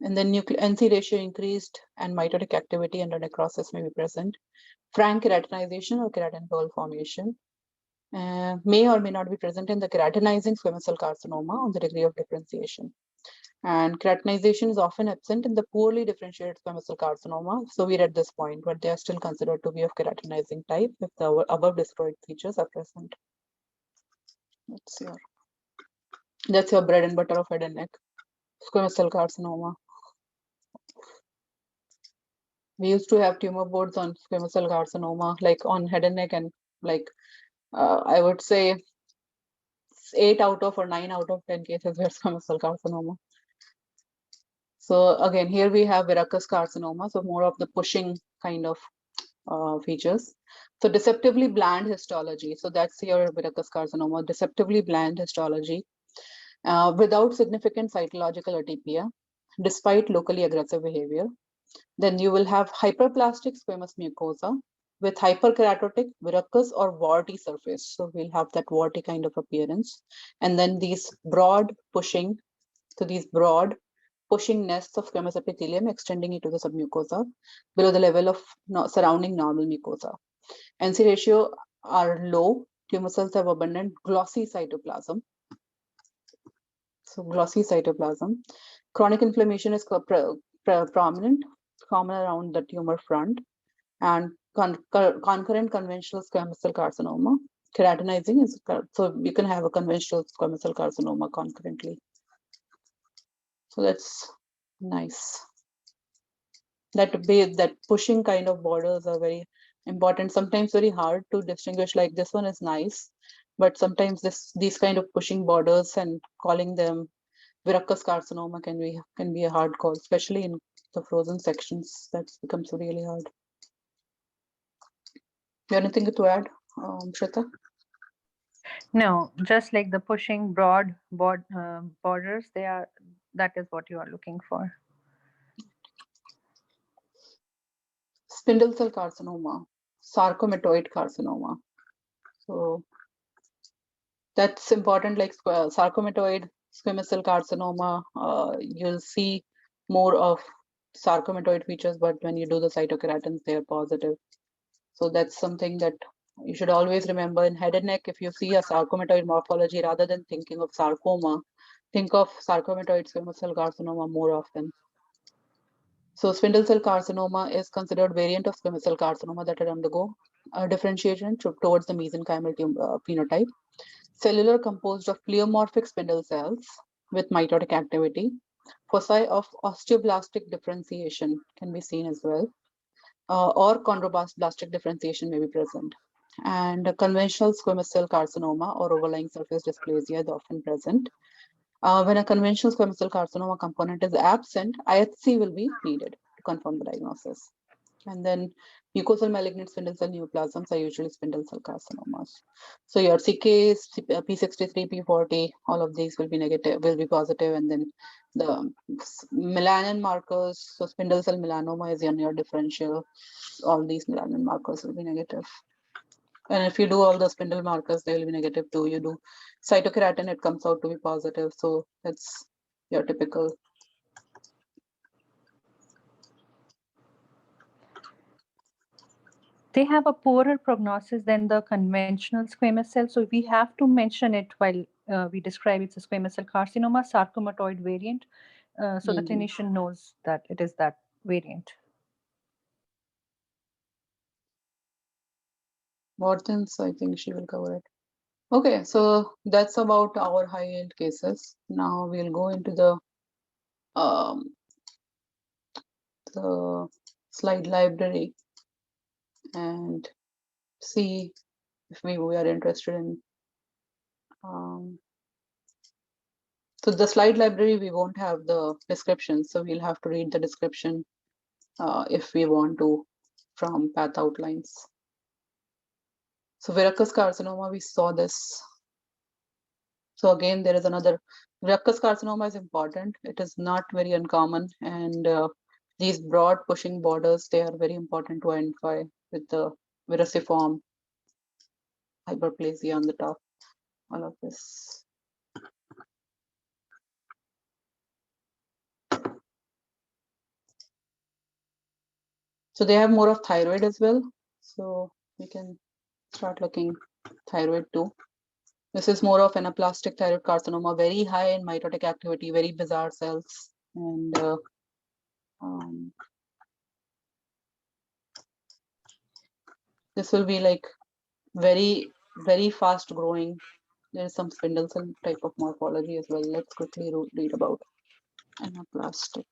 then NC ratio increased and mitotic activity under necrosis may be present. Frank keratinization or keratin pearl formation may or may not be present in the keratinizing squamous cell carcinoma on the degree of differentiation. And keratinization is often absent in the poorly differentiated squamous cell carcinoma. So we're at this point, but they are still considered to be of keratinizing type if the above described features are present. That's your bread and butter of head and neck, squamous cell carcinoma. We used to have tumor boards on squamous cell carcinoma, like on head and neck, and like I would say 8 out of or 9 out of 10 cases were squamous cell carcinoma. So again, here we have verrucous carcinoma, so more of the pushing kind of features. So deceptively bland histology. So that's your verrucous carcinoma, deceptively bland histology without significant cytological atypia, despite locally aggressive behavior. Then you will have hyperplastic squamous mucosa with hyperkeratotic, verrucous, or warty surface. So we'll have that warty kind of appearance. And then these broad pushing, so these broad pushing nests of squamous epithelium extending into the submucosa below the level of surrounding normal mucosa. NC ratio are low. Tumor cells have abundant glossy cytoplasm. So glossy cytoplasm. Chronic inflammation is prominent, common around the tumor front, and concurrent conventional squamous cell carcinoma. Keratinizing is, so you can have a conventional squamous cell carcinoma concurrently. So that's nice. That pushing kind of borders are very important, sometimes very hard to distinguish. Like this one is nice, but sometimes these kind of pushing borders and calling them Verrucous carcinoma can be a hard call, especially in the frozen sections. That becomes really hard. You have anything to add, Shweta? No, just like the pushing broad borders, that is what you are looking for. Spindle cell carcinoma, sarcomatoid carcinoma. So that's important, like sarcomatoid squamous cell carcinoma, you'll see more of sarcomatoid features, but when you do the cytokeratins, they are positive. So that's something that you should always remember in head and neck. If you see a sarcomatoid morphology, rather than thinking of sarcoma, think of sarcomatoid squamous cell carcinoma more often. So spindle cell carcinoma is considered variant of squamous cell carcinoma that undergo differentiation towards the mesenchymal phenotype. Cellular composed of pleomorphic spindle cells with mitotic activity. Foci of osteoblastic differentiation can be seen as well, or chondroblastic differentiation may be present. And conventional squamous cell carcinoma or overlying surface dysplasia is often present. When a conventional squamous cell carcinoma component is absent, IHC will be needed to confirm the diagnosis. And then mucosal malignant spindle cell neoplasms are usually spindle cell carcinomas. So your CKs, P63, P40, all of these will be negative, will be positive, and then the melanin markers, so spindle cell melanoma is on your differential. All these melanin markers will be negative. And if you do all the spindle markers, they will be negative too. You do cytokeratin, it comes out to be positive. So that's your typical. They have a poorer prognosis than the conventional squamous cell, so we have to mention it while we describe it's a squamous cell carcinoma, sarcomatoid variant, so the clinician knows that it is that variant. Mortens, I think she will cover it. Okay, so that's about our high-end cases. Now we'll go into the slide library and see if we are interested in. So the slide library, we won't have the description, so we'll have to read the description if we want to from path outlines. So verrucous carcinoma, we saw this. So again, there is another, verrucous carcinoma is important. It is not very uncommon, and these broad pushing borders, they are very important to identify with the verruciform hyperplasia on the top, all of this. So they have more of thyroid as well. So we can start looking thyroid too. This is more of anaplastic thyroid carcinoma, very high in mitotic activity, very bizarre cells. And this will be like very, very fast growing. There's some spindle cell type of morphology as well. Let's quickly read about anaplastic.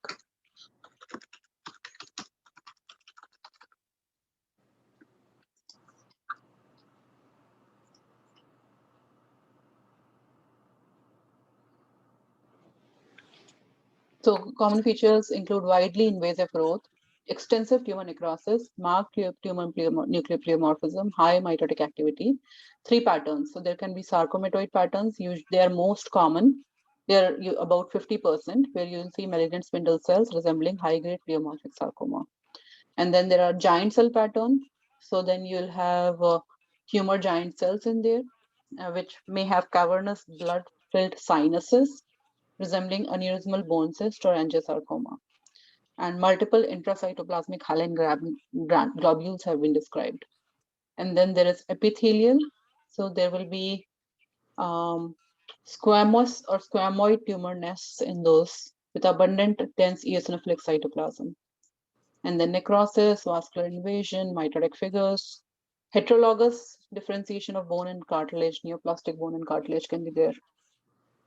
So common features include widely invasive growth, extensive tumor necrosis, marked tumor nuclear pleomorphism, high mitotic activity. 3 patterns. So there can be sarcomatoid patterns. They are most common. They are about 50%, where you will see malignant spindle cells resembling high-grade pleomorphic sarcoma. And then there are giant cell pattern. So then you'll have tumor giant cells in there, which may have cavernous blood-filled sinuses resembling aneurysmal bone cyst or angiosarcoma. And multiple intracytoplasmic hyaline globules have been described. And then there is epithelial. So there will be squamous or squamoid tumor nests in those with abundant dense eosinophilic cytoplasm. And then necrosis, vascular invasion, mitotic figures, heterologous differentiation of bone and cartilage, neoplastic bone and cartilage can be there.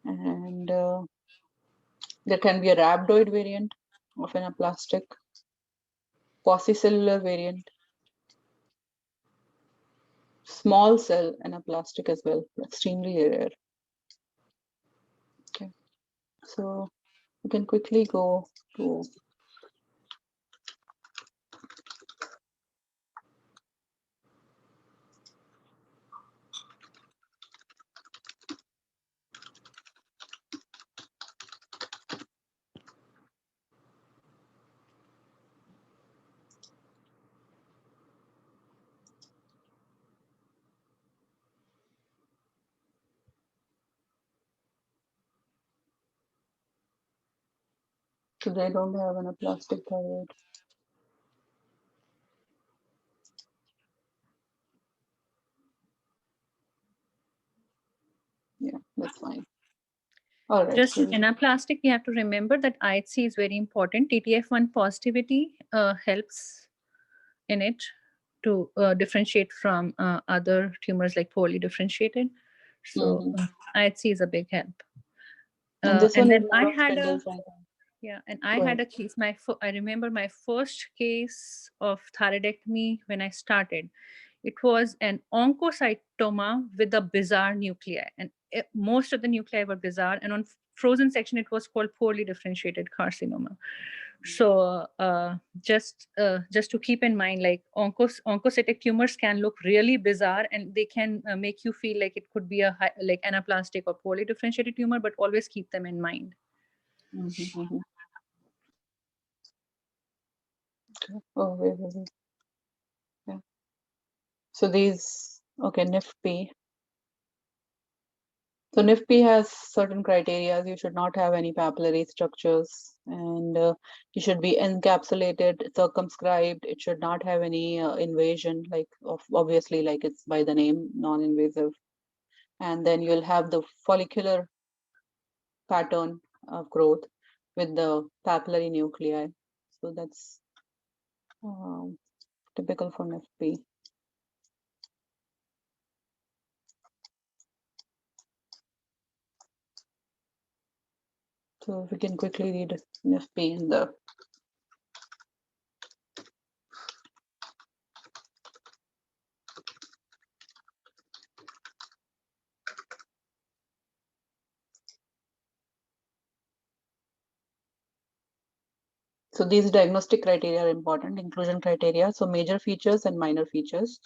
And there can be a rhabdoid variant of anaplastic, paucicellular variant, small cell anaplastic as well, extremely rare. Okay. So we can quickly go to so they don't have anaplastic thyroid. Yeah, that's fine. All right. Just So in anaplastic, we have to remember that IHC is very important. TTF1 positivity helps in it to differentiate from other tumors like poorly differentiated. So IHC is a big help. and this And one is then more I of had spindle a thyroid. yeah, and I Go had ahead. a case. I remember my first case of thyroidectomy when I started. It was an oncocytoma with a bizarre nuclei, and most of the nuclei were bizarre. And on frozen section, it was called poorly differentiated carcinoma. So just to keep in mind, like oncocytic tumors can look really bizarre, and they can make you feel like it could be like anaplastic or poorly differentiated tumor, but always keep them in mind. Oh, wait. Yeah. So these, okay, NIFP. So NIFP has certain criteria. You should not have any papillary structures, and you should be encapsulated, circumscribed. It should not have any invasion, like obviously, like it's by the name, non-invasive. And then you'll have the follicular pattern of growth with the papillary nuclei. So that's typical for NIFP. So we can quickly read NIFP in the So these diagnostic criteria are important, inclusion criteria. So major features and minor features.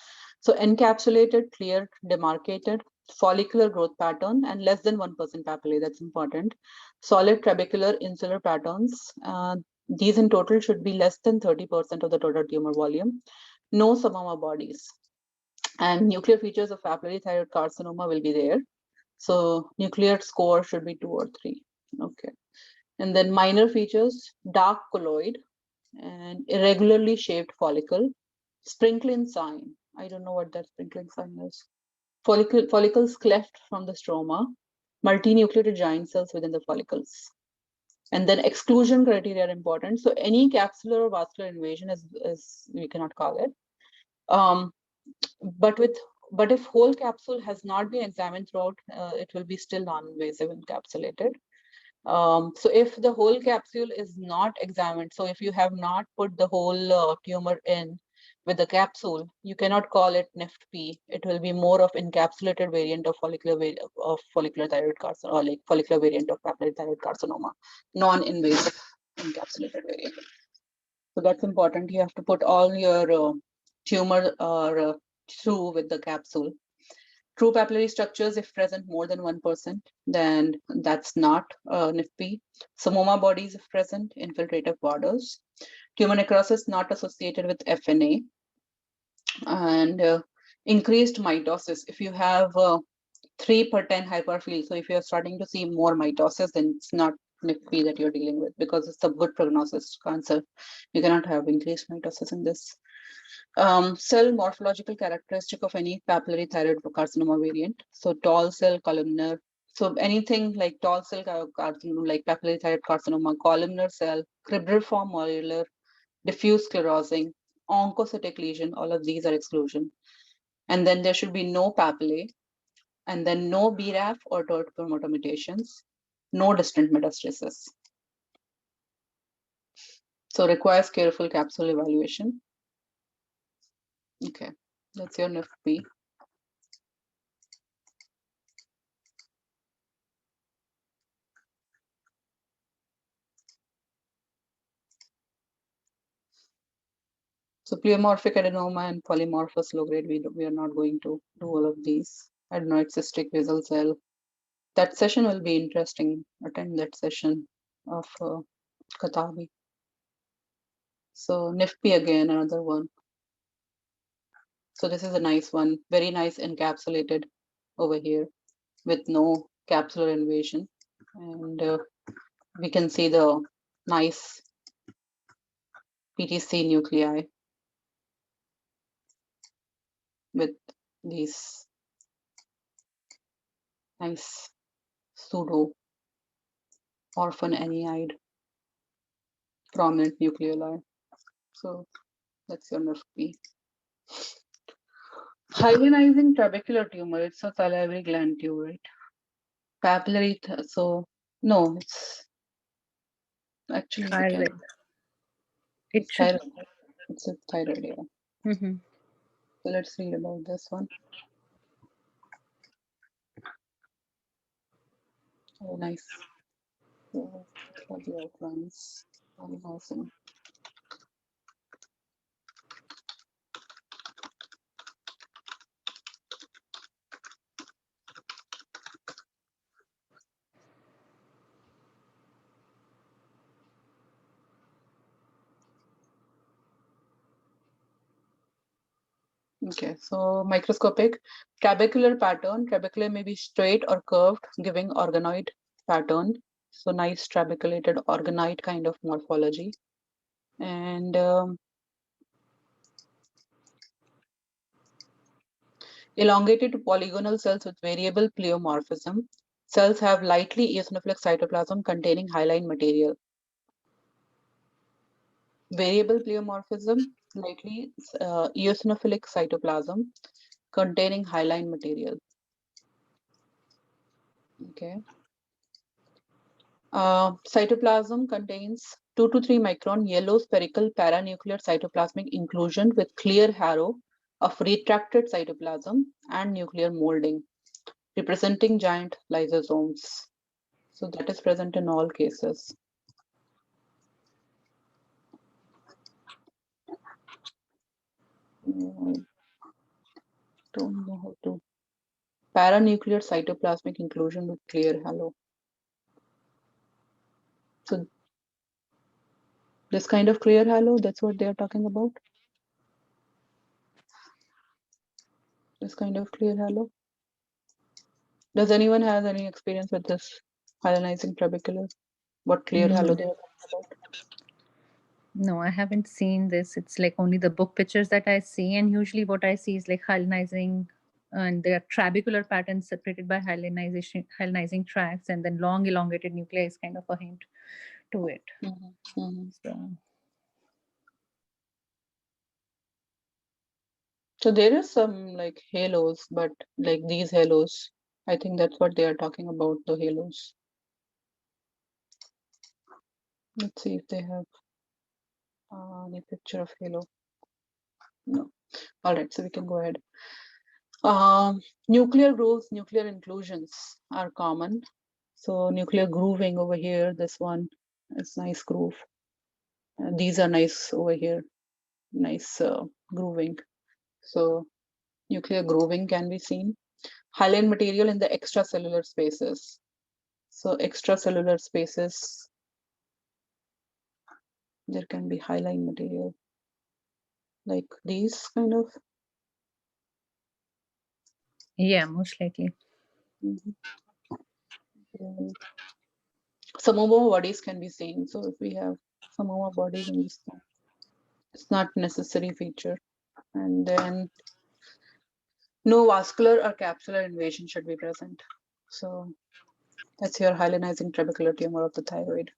So encapsulated, clear, demarcated, follicular growth pattern, and less than 1% papillae. That's important. Solid trabecular insular patterns. These in total should be less than 30% of the total tumor volume. No submama bodies. And nuclear features of papillary thyroid carcinoma will be there. So nuclear score should be 2 or 3. Okay. And then minor features, dark colloid and irregularly shaped follicle, sprinkling sign. I don't know what that sprinkling sign is. Follicles cleft from the stroma, multinucleated giant cells within the follicles. And then exclusion criteria are important. So any capsular or vascular invasion is we cannot call it. But if whole capsule has not been examined throughout, it will be still non-invasive encapsulated. So if the whole capsule is not examined, so if you have not put the whole tumor in with the capsule, you cannot call it NIFT-P. It will be more of encapsulated variant of follicular thyroid carcinoma, or like follicular variant of papillary thyroid carcinoma, non-invasive encapsulated variant. So that's important. You have to put all your tumor through with the capsule. True papillary structures, if present more than 1%, then that's not NIFP. Samoma bodies, if present, infiltrative borders. Tumor necrosis not associated with FNA. And increased mitosis. If you have 3/10 hyperfield, so if you're starting to see more mitosis, then it's not NIFP that you're dealing with, because it's a good prognosis cancer. You cannot have increased mitosis in this. Cell morphological characteristic of any papillary thyroid carcinoma variant. So tall cell, columnar. So anything like tall cell carcinoma, like papillary thyroid carcinoma, columnar cell, cribriform modular, diffuse sclerosing, oncocytic lesion, all of these are exclusion. And then there should be no papillae, and then no BRAF or TERT promoter mutations, no distant metastasis. So requires careful capsule evaluation. Okay, that's your NIFP. So pleomorphic adenoma and polymorphous low grade, we are not going to do all of these. Adenoid cystic basal cell. That session will be interesting. Attend that session of Katabi. So NIFP again, another one. So this is a nice one, very nice encapsulated over here with no capsular invasion. And we can see the nice PTC nuclei with these nice pseudo orphan aniide prominent nucleoli. So that's your NIFP. Hyalinizing trabecular tumor, it's a salivary gland tumor, right? Papillary, so no, it's actually we can- Thyroid. It it's should. thyroid. It's a thyroid, yeah. Mhm. So let's read about this one. Oh, nice. So, lovely outlines. Very awesome. Okay, so microscopic trabecular pattern. Trabecular may be straight or curved, giving organoid pattern. So nice trabeculated organoid kind of morphology. And elongated to polygonal cells with variable pleomorphism. Cells have lightly eosinophilic cytoplasm containing hyaline material. Variable pleomorphism, lightly eosinophilic cytoplasm containing hyaline material. Okay. Cytoplasm contains 2 to 3 micron yellow spherical paranuclear cytoplasmic inclusion with clear halo of retracted cytoplasm and nuclear molding, representing giant lysosomes. So that is present in all cases. I don't know how to. Paranuclear cytoplasmic inclusion with clear halo. So this kind of clear halo, that's what they are talking about. This kind of clear halo. Does anyone have any experience with this hyalinizing trabecular? What clear halo they are talking about? No, I haven't seen this. It's like only the book pictures that I see, and usually what I see is like hyalinizing, and there are trabecular patterns separated by hyalinizing tracts, and then long elongated nuclei is kind of a hint to it. So So there is some like halos, but like these halos, I think that's what they are talking about, the halos. Let's see if they have any picture of halo. No. All right, so we can go ahead. Nuclear grooves, nuclear inclusions are common. So nuclear grooving over here, this one is nice groove. These are nice over here, nice grooving. So nuclear grooving can be seen. Hyaline material in the extracellular spaces. So extracellular spaces, there can be hyaline material like these kind of. yeah, most likely. Some more bodies can be seen. So if we have some more bodies in this thing, it's not necessary feature. And then no vascular or capsular invasion should be present. So that's your hyalinizing trabecular tumor of the thyroid.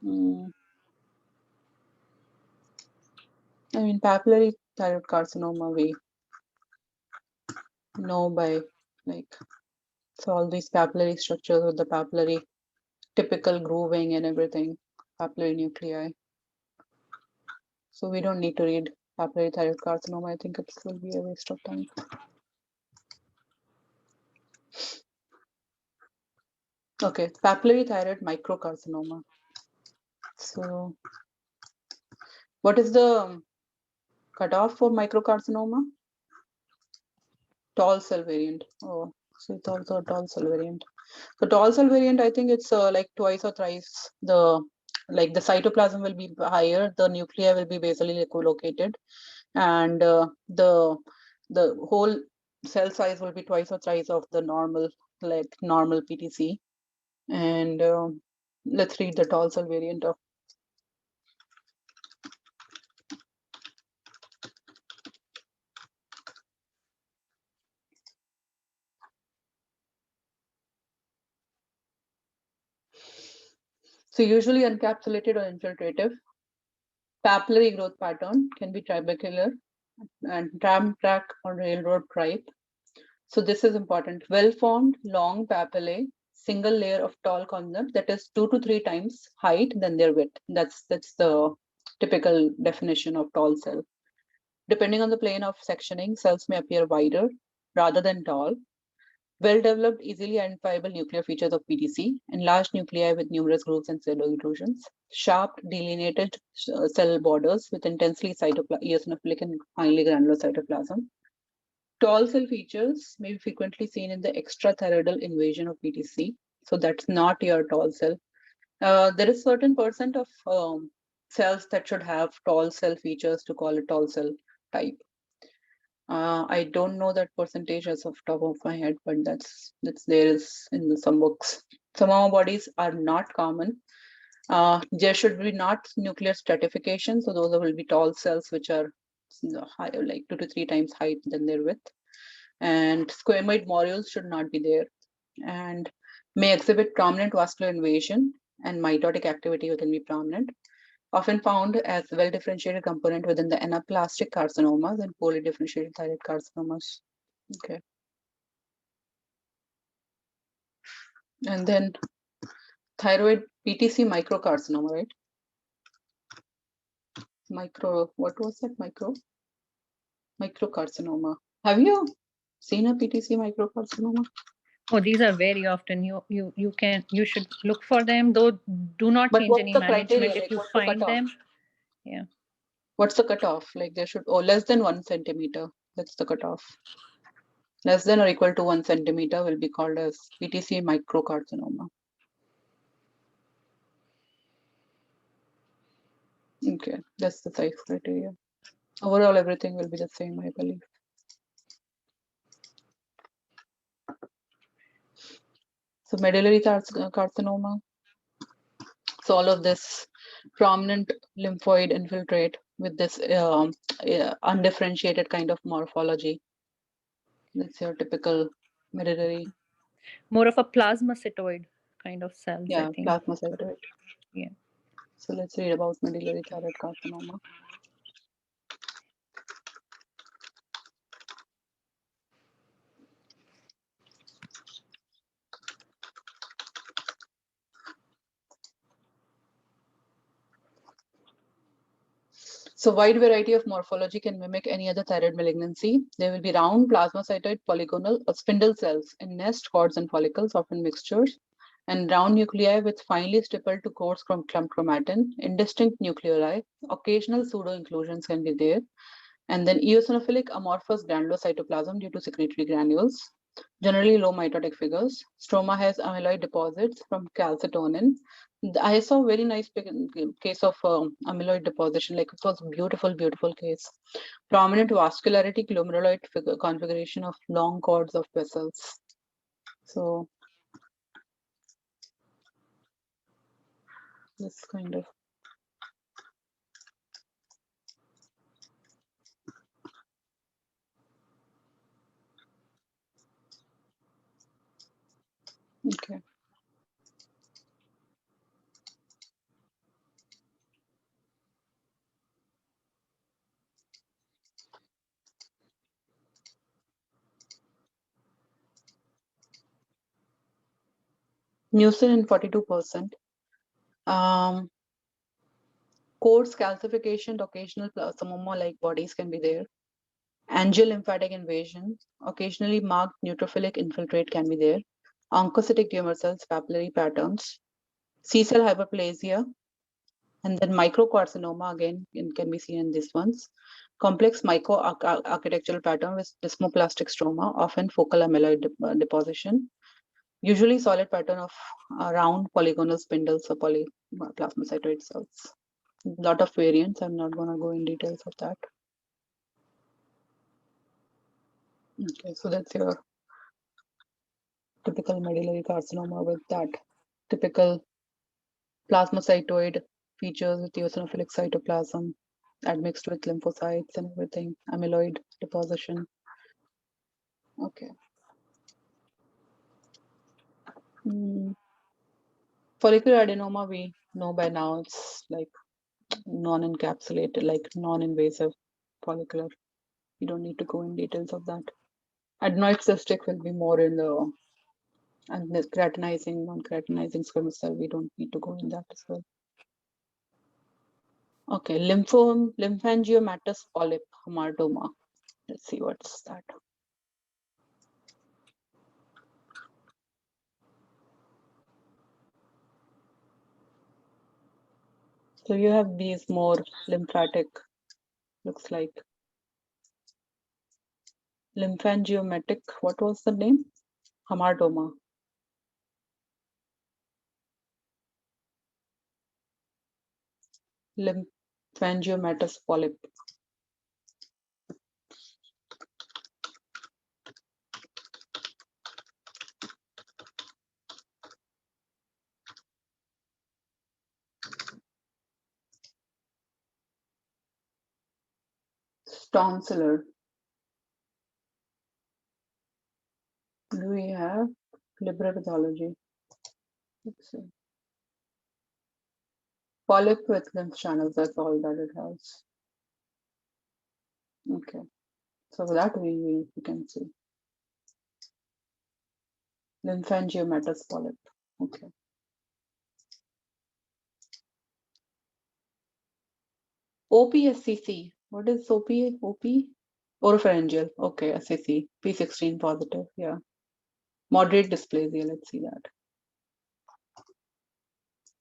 I mean, papillary thyroid carcinoma, we know by like, so all these papillary structures with the papillary typical grooving and everything, papillary nuclei. So we don't need to read papillary thyroid carcinoma. I think it will be a waste of time. Okay, papillary thyroid microcarcinoma. So What is the cutoff for microcarcinoma? Tall cell variant. Oh, so it's also a tall cell variant. So tall cell variant, I think it's like twice or thrice the cytoplasm will be higher, the nuclei will be basally located, and the whole cell size will be twice or thrice of the normal PTC. And let's read the tall cell variant of. So usually encapsulated or infiltrative. Papillary growth pattern can be trabecular and tram track or railroad type. So this is important. Well-formed, long papillae, single layer of tall columnar that is 2 to 3 times height than their width. That's the typical definition of tall cell. Depending on the plane of sectioning, cells may appear wider rather than tall. Well-developed, easily identifiable nuclear features of PTC, enlarged nuclei with numerous grooves and cell inclusions, sharp delineated cell borders with intensely eosinophilic and finely granular cytoplasm. Tall cell features may be frequently seen in the extrathyroidal invasion of PTC. So that's not your tall cell. There is certain percent of cells that should have tall cell features to call it tall cell type. I don't know that percentage as of top of my head, but that's there is in some books. Some of our bodies are not common. There should be not nuclear stratification, so those will be tall cells which are higher, like 2 to 3 times height than their width. And squamoid morules should not be there, and may exhibit prominent vascular invasion, and mitotic activity can be prominent. Often found as well-differentiated component within the anaplastic carcinomas and poorly differentiated thyroid carcinomas. Okay. And then thyroid PTC microcarcinoma, right? What was that? Microcarcinoma. Have you seen a PTC microcarcinoma? Oh, these are very often. You should look for them, though do not But change what's any the criteria? management if Like, you what's the find cutoff? them. Yeah. What's the cutoff? Like, they should, less than 1 centimeter. That's the cutoff. Less than or equal to 1 centimeter will be called as PTC microcarcinoma. Okay, that's the size criteria. Overall, everything will be the same, I believe. So medullary carcinoma. So all of this prominent lymphoid infiltrate with this undifferentiated kind of morphology. That's your typical medullary. More of a plasmacytoid kind of cells, I Yeah, think. plasmacytoid. Yeah. So let's read about medullary thyroid carcinoma. So wide variety of morphology can mimic any other thyroid malignancy. There will be round plasmacytoid polygonal or spindle cells in nest, cords, and follicles, often mixtures, and round nuclei with finely stippled to coarse chromatin, indistinct nucleoli. Occasional pseudo-inclusions can be there. And then eosinophilic amorphous granulocytoplasm due to secretory granules. Generally low mitotic figures. Stroma has amyloid deposits from calcitonin. I saw a very nice case of amyloid deposition. Like, it was beautiful, beautiful case. Prominent vascularity, glomeruloid configuration of long cords of vessels. So this kind of. Okay. Mucin in 42%. Coarse calcification, occasional plasmoma-like bodies can be there. Angiolymphatic invasion, occasionally marked neutrophilic infiltrate can be there. Oncocytic tumor cells, papillary patterns. C-cell hyperplasia, And then microcarcinoma again can be seen in these ones. Complex micro-architectural pattern with desmoplastic stroma, often focal amyloid deposition. Usually solid pattern of round polygonal spindles or plasmacytoid cells. Lot of variants. I'm not going to go in details of that. Okay, so that's your typical medullary carcinoma with that typical plasmacytoid features with eosinophilic cytoplasm admixed with lymphocytes and everything, amyloid deposition. Okay. Follicular adenoma, we know by now it's like non-encapsulated, like non-invasive follicular. You don't need to go in details of that. Adenoid cystic will be more in the and the keratinizing, non-keratinizing squamous cell. We don't need to go in that as well. Okay, lymphangiomatous polyp, hamartoma. Let's see what's that. So you have these more lymphatic, looks like lymphangiomatic. What was the name? Hamartoma. Lymphangiomatous polyp. Tonsillar. Do we have liver pathology? Let's see. Polyp with lymph channels, that's all that it has. Okay, so that we can see. Lymphangiomatous polyp. Okay. OPSCC. What is OP? Oropharyngeal. Okay, SCC. P16 positive. Yeah. Moderate dysplasia. Let's see that.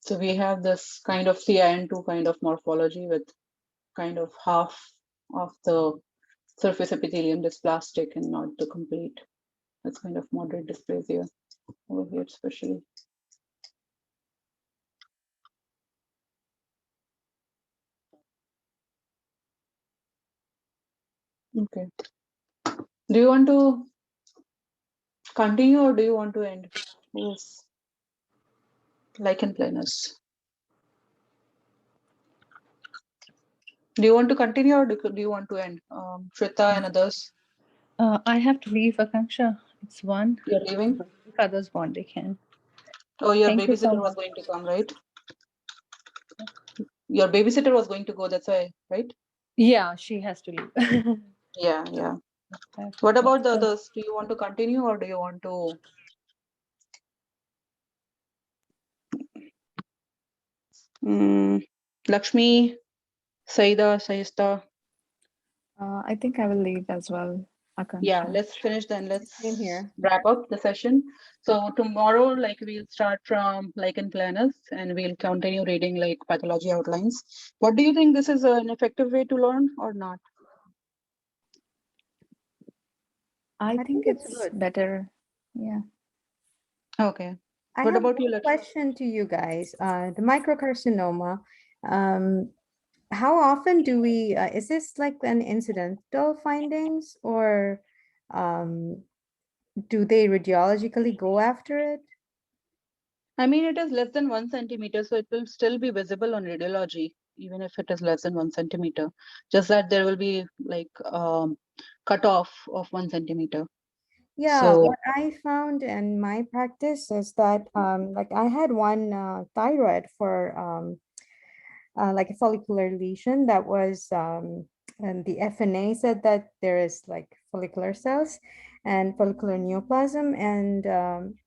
So we have this kind of CIN2 kind of morphology with kind of half of the surface epithelium dysplastic and not the complete. That's kind of moderate dysplasia over here, especially. Okay. Do you want to continue or do you want to end? Who's lichen planus? Do you want to continue or do you want to end? Shweta and others? I have to leave, Akanksha. It's 1. You're leaving? If others want, they can. Oh, your Thank you so babysitter was much. going to come, right? Your babysitter was going to go, that's why, right? Yeah, she has to leave. Yeah, yeah. Okay. What about the others? Do you want to continue or do you want to? Lakshmi, Saida, Sayista. I think I will leave as well, Akanksha. Yeah, let's finish then. Let's Same here. wrap up the session. So tomorrow, like we'll start from lichen planus and we'll continue reading like pathology outlines. What do you think this is an effective way to learn or not? I think it's good. better. Yeah. Okay. I What have about you, one Lakshmi? question to you guys. The microcarcinoma, how often do we, is this like an incidental findings or do they radiologically go after it? I mean, it is less than 1 centimeter, so it will still be visible on radiology, even if it is less than 1 centimeter. Just that there will be like cutoff of 1 centimeter. Yeah, So what I found in my practice is that like I had one thyroid for like a follicular lesion that was and the FNA said that there is like follicular cells and follicular neoplasm and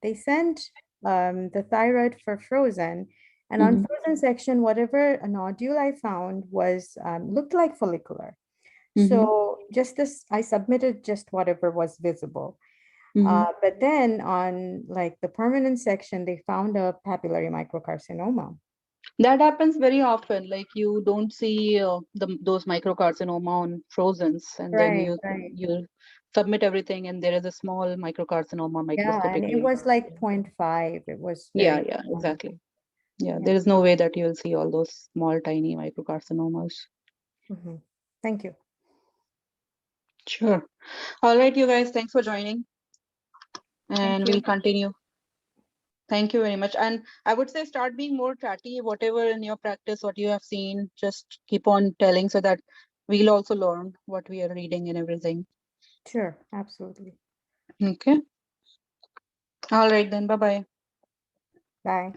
they sent the thyroid for frozen and on Mhm. frozen section whatever a nodule I found was looked like follicular. Mhm. So just this I submitted just whatever was visible. But then on like the permanent section, they found a papillary microcarcinoma. That happens very often. Like you don't see those microcarcinoma on frozens, and then Right, right. you submit everything, and there is a small microcarcinoma Yeah, and it microscopically. was like 0.5. It was Yeah, very yeah, small. exactly. Yeah, Yeah. there is no way that you'll see all those small, tiny microcarcinomas. Mhm. Thank you. Sure. All right, you guys, thanks for joining, Thank and you. we'll continue. Thank you very much. And I would say start being more chatty, whatever in your practice, what you have seen, just keep on telling so that we'll also learn what we are reading and everything. Sure, absolutely. Okay. All right then. Bye-bye. Bye.